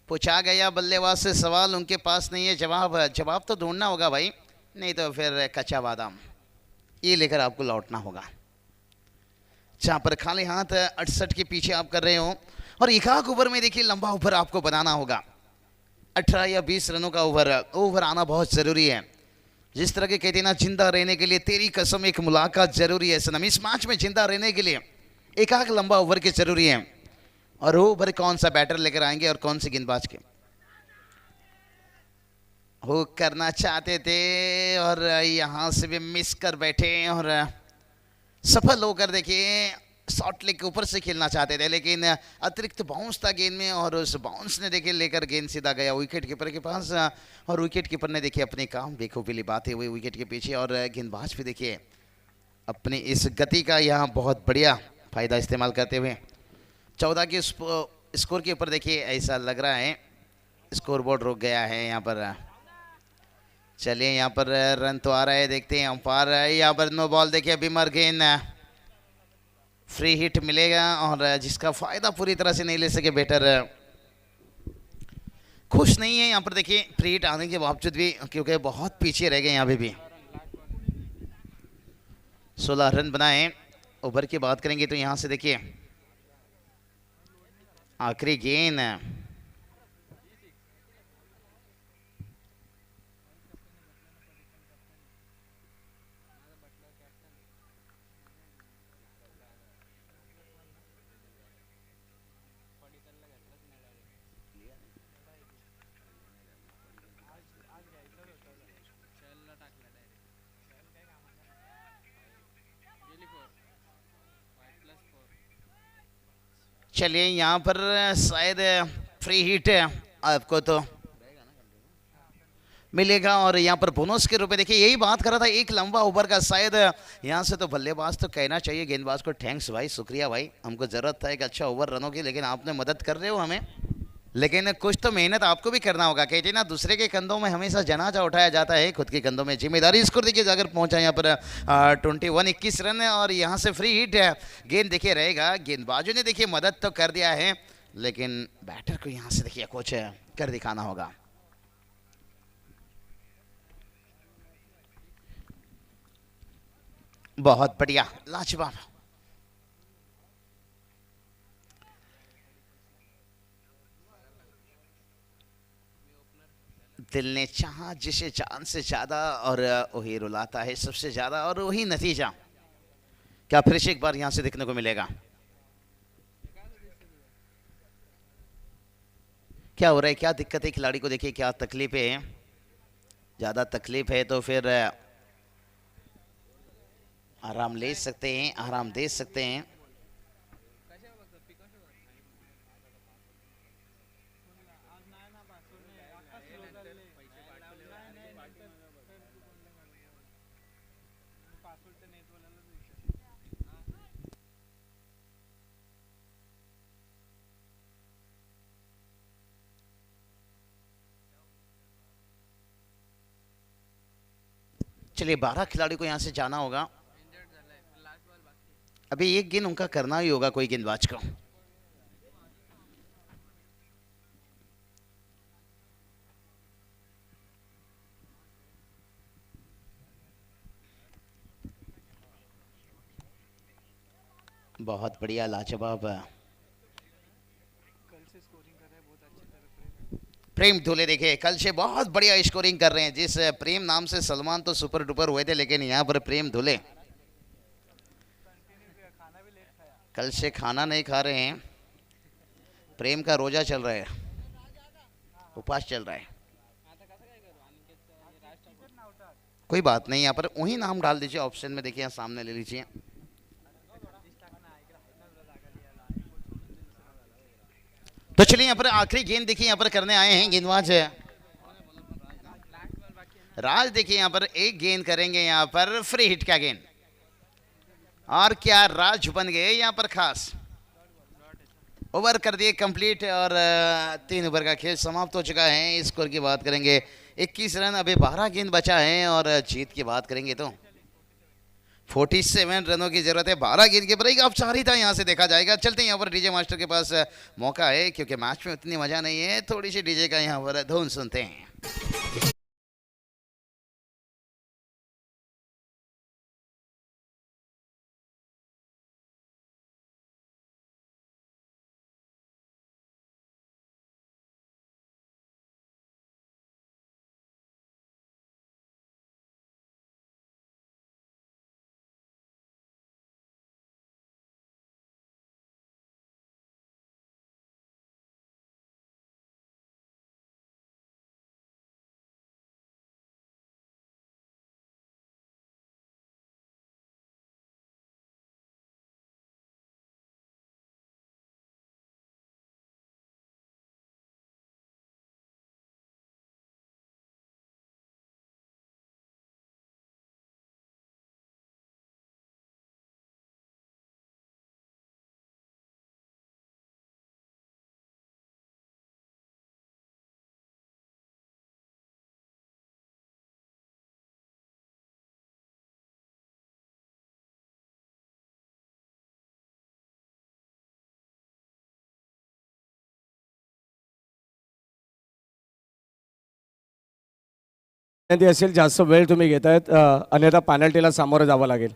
पूछा गया बल्लेबाज से सवाल, उनके पास नहीं है जवाब। जवाब तो ढूंढना होगा भाई, नहीं तो फिर कच्चा बादाम ये लेकर आपको लौटना होगा। जहां पर खाली हाथ 68 के पीछे आप कर रहे हो और एक ओवर में देखिए लंबा ओवर आपको बनाना होगा। 18 या 20 रनों का ओवर आना बहुत जरूरी है। जिस तरह के कहते हैं ना, जिंदा रहने के लिए तेरी कसम एक मुलाकात जरूरी है सनम। इस मैच में जिंदा रहने के लिए एक लंबा ओवर की जरूरी है। और ओवर कौन सा बैटर लेकर आएंगे और कौन से गेंदबाज के हो करना चाहते थे और यहां से भी मिस कर बैठे और सफल होकर देखिए शॉर्ट लेग के ऊपर से खेलना चाहते थे, लेकिन अतिरिक्त बाउंस था गेंद में और उस बाउंस ने देखिए लेकर गेंद सीधा गया विकेट कीपर के पास। और विकेट कीपर ने देखिए अपने काम बेखूबी लिबाते हुए विकेट के पीछे और गेंदबाज भी देखिए अपनी इस गति का यहाँ बहुत बढ़िया फायदा इस्तेमाल करते हुए 14 के स्कोर के ऊपर देखिए ऐसा लग रहा है स्कोर बोर्ड रुक गया है यहाँ पर। चलिए यहाँ पर रन तो आ रहा है, देखते हैं अंपायर। यहाँ पर नो बॉल देखिए बिमर गेंद फ्री हिट मिलेगा और जिसका फायदा पूरी तरह से नहीं ले सके बैटर खुश नहीं है यहाँ पर देखिए फ्री हिट आने के बावजूद भी, क्योंकि बहुत पीछे रह गए यहाँ पे भी। 16 रन बनाए। ओवर की बात करेंगे तो यहाँ से देखिए आखिरी गेंद चलिए यहाँ पर शायद फ्री हिट आपको तो मिलेगा और यहाँ पर बोनस के रूप में देखिए यही बात कर रहा था एक लंबा ओवर का। शायद यहाँ से तो बल्लेबाज तो कहना चाहिए गेंदबाज को थैंक्स भाई, शुक्रिया भाई, हमको जरूरत था एक अच्छा ओवर रनों की, लेकिन आपने मदद कर रहे हो हमें, लेकिन कुछ तो मेहनत आपको भी करना होगा। कहते हैं ना दूसरे के कंधों में हमेशा जनाजा उठाया जाता है, खुद के कंधों में जिम्मेदारी। स्कोर देखिए अगर पहुंचा यहाँ पर 21 रन और यहाँ से फ्री हिट गेंद देखिए रहेगा। गेंदबाजों ने देखिए मदद तो कर दिया है, लेकिन बैटर को यहाँ से देखिए कुछ कर दिखाना होगा। बहुत बढ़िया लाजवाब। दिल ने चाहा जिसे जान से ज्यादा और वही रुलाता है सबसे ज्यादा और वही नतीजा क्या फिर से एक बार यहां से देखने को मिलेगा। क्या हो रहा है, क्या दिक्कत है खिलाड़ी को, देखिए क्या तकलीफ है। ज्यादा तकलीफ है तो फिर आराम ले सकते हैं, आराम दे सकते हैं। चलिए 12 खिलाड़ी को यहाँ से जाना होगा। अभी एक गेंद उनका करना ही होगा कोई गेंदबाज को। बहुत बढ़िया, लाजवाब। प्रेम धुले देखिए कल से बहुत बढ़िया स्कोरिंग कर रहे हैं। जिस प्रेम नाम से सलमान तो सुपर डुपर हुए थे, लेकिन यहाँ पर प्रेम धुले कल से खाना नहीं खा रहे हैं। प्रेम का रोजा चल रहा है, उपवास चल रहा है। कोई बात नहीं, यहाँ पर वही नाम डाल दीजिए ऑप्शन में, देखिए यहाँ सामने ले लीजिए। तो चलिए यहाँ पर आखिरी गेंद देखिए यहाँ पर करने आए हैं गेंदबाज राज। देखिए यहाँ पर एक गेंद करेंगे यहाँ पर फ्री हिट का गेंद, और क्या राज बन गए यहाँ पर खास। ओवर कर दिए कंप्लीट, और 3 ओवर का खेल समाप्त हो चुका है। स्कोर की बात करेंगे 21 रन, अभी 12 गेंद बचा है, और जीत की बात करेंगे तो 47 रनों की जरूरत है। 12 गेंद के ब्रेक औपचारिकता यहाँ से देखा जाएगा। चलते हैं यहाँ पर डीजे मास्टर के पास मौका है, क्योंकि मैच में उतनी मजा नहीं है, थोड़ी सी डीजे का यहाँ पर धुन सुनते हैं। विनंती असेल जास्त वेळ तुम्ही घेतायत, अन्यथा पॅनल्टीला सामोरं जावं लागेल.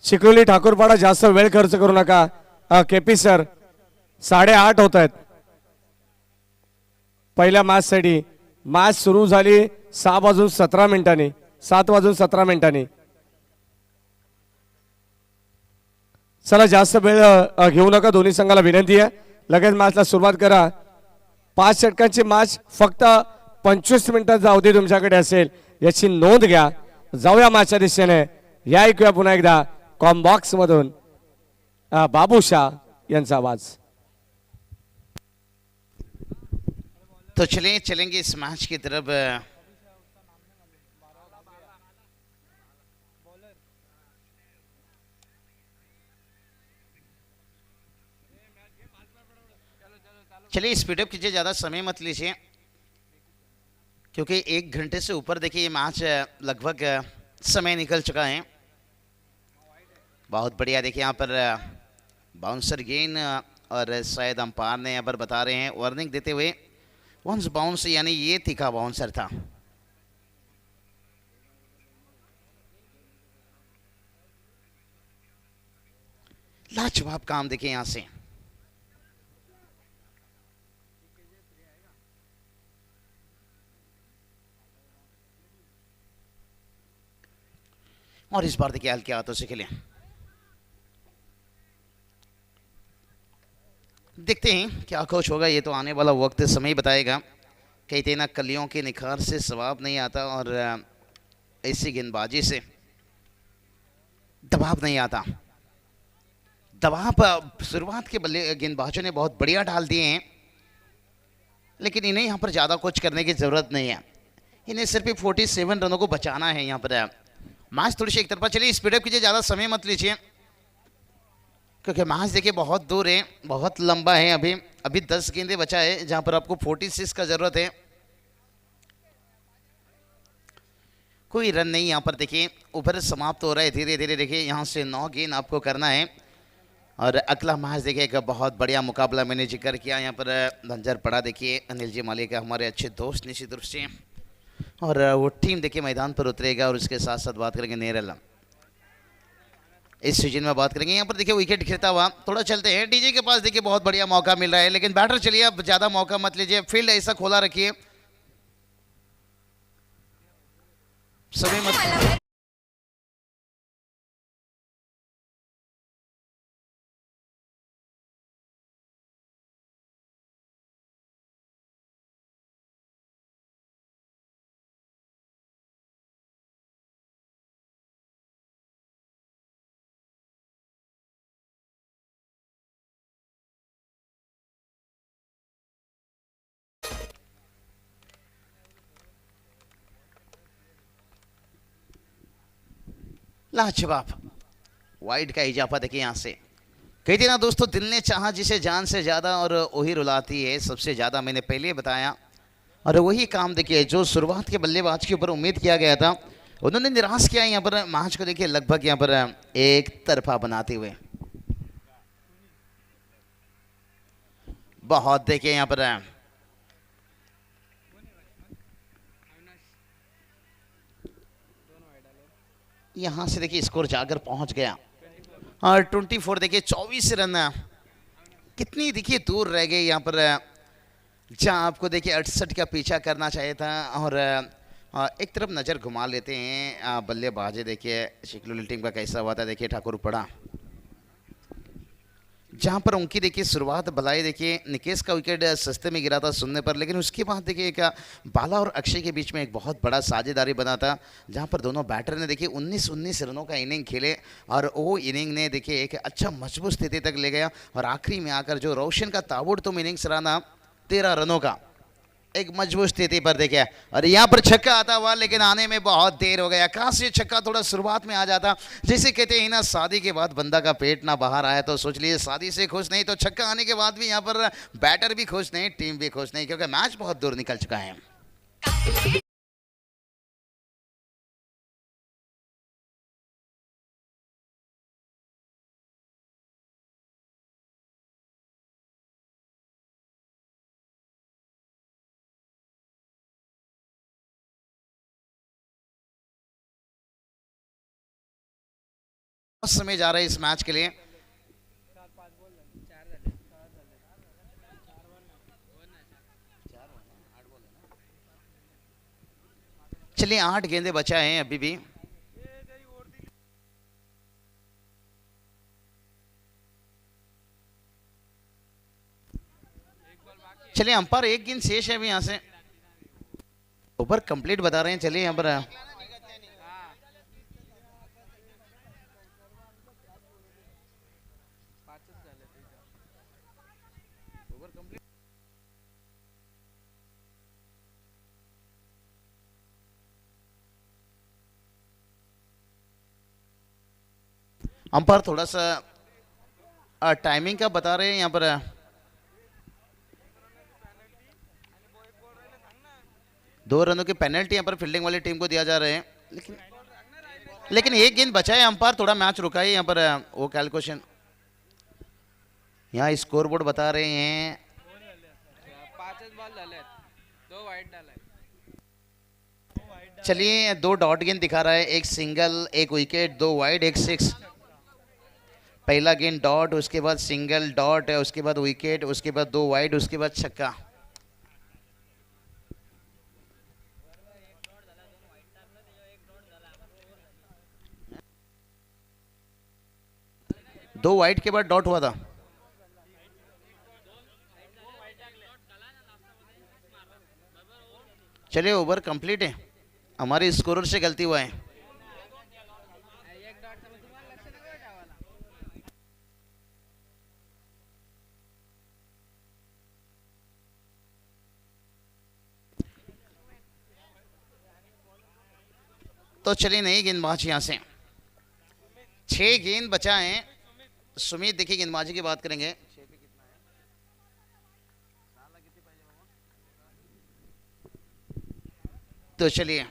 चिखलोली ठाकूरपाडा जास्त वेळ खर्च करू नका. केपी सर 8:30 होत आहेत पहिल्या मॅचसाठी. मॅच सुरू झाली 6:17 7:17. चला जास्त वेळ घेऊ नका, दोन्ही संघाला विनंती आहे लगेच मॅचला सुरुवात करा. 5 षटकांची मॅच फक्त 25 मिनिटाचा अवधी तुमच्याकडे असेल याची नोंद घ्या. जाऊया मॅचच्या दिशेने. या ऐकूया पुन्हा एकदा कॉम्बॉक्स मधून बाबूशाह यांचा आवाज. तो चलेंगे इस मैच की तरफ। चलिए स्पीडअप कीजिए, ज़्यादा समय मत लीजिए, क्योंकि 1 घंटे से ऊपर देखिए ये मैच लगभग समय निकल चुका है। बहुत बढ़िया, देखिए यहाँ पर बाउंसर गेन, और शायद अंपायर ने यहाँ पर बता रहे हैं वार्निंग देते हुए वंस बाउंस, यानी ये तीखा बाउंसर था। लाजवाब काम देखिए यहाँ से। और इस बार देखिए हल्के हाथों से खेले। देखते हैं क्या कोच होगा, ये तो आने वाला वक्त समय बताएगा। कहते ना कलियों के निखार से स्वाब नहीं आता, और ऐसी गेंदबाजी से दबाव नहीं आता। दबाव शुरुआत के बल्ले गेंदबाजों ने बहुत बढ़िया डाल दिए हैं, लेकिन इन्हें यहाँ पर ज़्यादा कुछ करने की ज़रूरत नहीं है। इन्हें सिर्फ 47 रनों को बचाना है यहाँ पर। मैच थोड़ी सी एक तरफा। चलिए स्पीडअप कीजिए, ज़्यादा समय मत लीजिए, क्योंकि मैच देखिए बहुत दूर है, बहुत लंबा है। अभी 10 गेंदे बचा है, जहां पर आपको 46 का जरूरत है। कोई रन नहीं यहाँ पर देखिए, ओवर समाप्त हो रहा है धीरे धीरे। देखिए यहाँ से 9 गेंद आपको करना है और अगला मैच देखिए एक बहुत बढ़िया मुकाबला मैंने जिक्र किया यहाँ पर नजर पड़ा। देखिए अनिल जी मालिक हमारे अच्छे दोस्त निश्चित रूप से, और वो टीम देखिए मैदान पर उतरेगा। और उसके साथ साथ बात करेंगे नेरल, इस सीजन में बात करेंगे यहाँ पर देखिए विकेट गिरता हुआ। थोड़ा चलते हैं डीजे के पास, देखिए बहुत बढ़िया मौका मिल रहा है, लेकिन बैटर चलिए अब ज़्यादा मौका मत लीजिए, फील्ड ऐसा खोला रखिए, समय मत। लाजवाब वाइड का इजाफा देखिए यहाँ से। कहते ना दोस्तों, दिल ने चाहा जिसे जान से ज्यादा और वही रुलाती है सबसे ज्यादा, मैंने पहले बताया। और वही काम देखिए जो शुरुआत के बल्लेबाज के ऊपर उम्मीद किया गया था, उन्होंने निराश किया यहाँ पर मैच को देखिए लगभग यहाँ पर एक तरफा बनाते हुए। बहुत देखिए यहाँ पर यहाँ से देखिए स्कोर जाकर पहुंच गया और 24 देखिए 24 रन कितनी देखिए दूर रह गए यहाँ पर, जहाँ आपको देखिए 68 का पीछा करना चाहिए था। और एक तरफ नज़र घुमा लेते हैं बल्लेबाजी देखिए शिकलुल टीम का कैसा हुआ था। देखिए ठाकुर पड़ा जहाँ पर उनकी देखिए शुरुआत भलाई, देखिए निकेश का विकेट सस्ते में गिरा था सुनने पर, लेकिन उसके बाद देखिए एक बाला और अक्षय के बीच में एक बहुत बड़ा साझेदारी बना था, जहाँ पर दोनों बैटर ने देखिए 19 रनों का इनिंग खेले और वो इनिंग ने देखिए एक अच्छा मजबूत स्थिति तक ले गया। और आखिरी में आकर जो रोशन का ताबड़तोड़ इनिंग्स रहा ना 13 रनों का, एक मजबूत स्थिति पर देखिए। और यहाँ पर छक्का आता हुआ, लेकिन आने में बहुत देर हो गया। काश ये छक्का थोड़ा शुरुआत में आ जाता। जैसे कहते हैं ना, शादी के बाद बंदा का पेट ना बाहर आया तो सोच लीजिए शादी से खुश नहीं, तो छक्का आने के बाद भी यहाँ पर बैटर भी खुश नहीं, टीम भी खुश नहीं, क्योंकि मैच बहुत दूर निकल चुका है। समय जा रहा है इस मैच के लिए। चलिए 8 गेंदे बचा है अभी भी। चलिए अंपायर एक गेंद शेष है अभी यहाँ से, ओवर कंप्लीट बता रहे हैं। चलिए यहाँ पर अंपायर थोड़ा सा टाइमिंग का बता रहे हैं यहाँ पर। 2 रनों की पेनल्टी यहाँ पर फील्डिंग वाली टीम को दिया जा रहे हैं, लेकिन एक गेंद बचा है। अंपायर थोड़ा मैच रुका है यहाँ पर, वो कैलकुलेशन यहाँ स्कोर बोर्ड बता रहे हैं। 5 बॉल झाले, 2 वाईट डाला। चलिए 2 डॉट गेंद दिखा रहा है, एक सिंगल, एक विकेट, 2 वाइड, एक 6। पहला गेंद डॉट, उसके बाद सिंगल, डॉट है, उसके बाद विकेट, उसके बाद 2 वाइड, उसके बाद छक्का। दो वाइड के बाद डॉट हुआ था। चलिए ओवर कंप्लीट है, हमारे स्कोरर से गलती हुआ है। तो चलिए नई गेंदबाज यहां से, 6 गेंद बचा है। सुमित देखिए गेंदबाजी की बात करेंगे। तो चलिए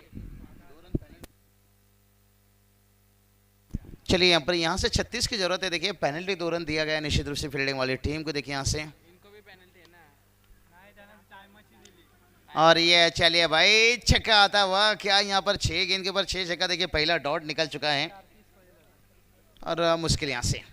चलिए यहाँ पर यहाँ से 36 की जरूरत है। देखिए पेनल्टी 2 रन दिया गया निश्चित रूप से फील्डिंग वाली टीम को। देखिए यहाँ से और ये चलिए भाई छक्का आता हुआ क्या यहाँ पर 6 गेंद के ऊपर 6 छक्का। देखिए पहला डॉट निकल चुका है और मुश्किल यहाँ से।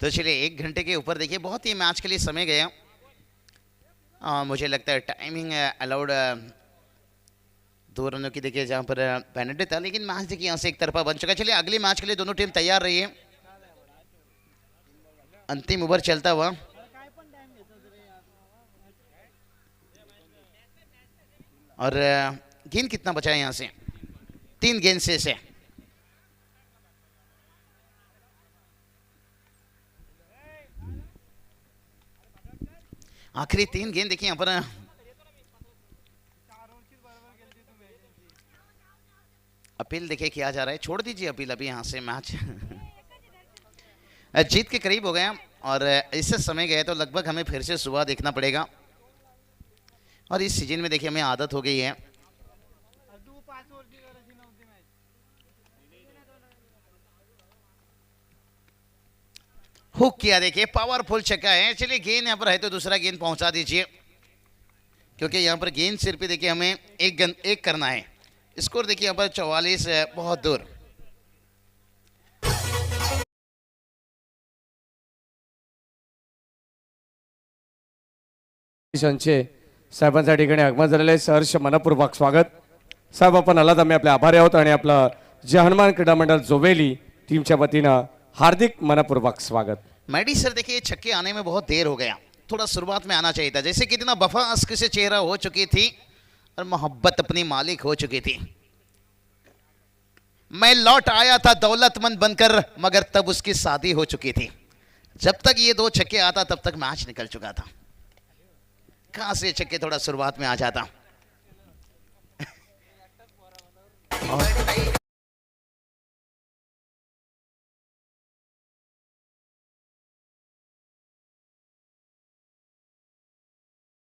तो चलिए 1 घंटे के ऊपर देखिए बहुत ही मैच के लिए समय गया। मुझे लगता है टाइमिंग अलाउड 2 रनों की देखिए जहाँ पर पेनल्टी था, लेकिन मैच देखिए यहाँ से एक तरफा बन चुका है। चलिए अगली मैच के लिए दोनों टीम तैयार रही है। अंतिम ओवर चलता हुआ और गेंद कितना बचा है यहाँ से 3 गेंद से आखिरी 3 गेंद। देखिए यहाँ पर अपील देखिए किया जा रहा है। छोड़ दीजिए अपील अभी यहाँ से मैच जीत के करीब हो गया और इससे समय गया तो लगभग हमें फिर से सुबह देखना पड़ेगा। और इस सीजन में देखिए हमें आदत हो गई है। हुक किया देखिए पावरफुल छक्का है। चलिए गेंद यहाँ पर है तो दूसरा गेंद पहुंचा दीजिए, क्योंकि यहाँ पर गेंद सिर पे देखिए हमें एक करना है। स्कोर देखिए यहाँ पर 44 बहुत दूर। संचे साहेबांच्या ठिकाणी आगमन झालेले आहे। सहर्ष मनपूर्वक स्वागत साहेब, आपण आलात आम्ही आपले आभारी आहोत आणि आपलं जे हनुमान क्रीडा मंडळ जोवेली टीमच्या वतीनं हार्दिक मनपूर्वक स्वागत। मैडी सर देखिए छक्के आने में बहुत देर हो गया, थोड़ा शुरुआत में आना चाहिए था। जैसे कितना वफा अश्क से चेहरा हो चुकी थी और मोहब्बत अपनी मालिक हो चुकी थी। मैं लौट आया था दौलतमंद बनकर, मगर तब उसकी शादी हो चुकी थी। जब तक ये 2 छक्के आता तब तक मैच निकल चुका था। कहां से छक्के थोड़ा शुरुआत में आ जाता।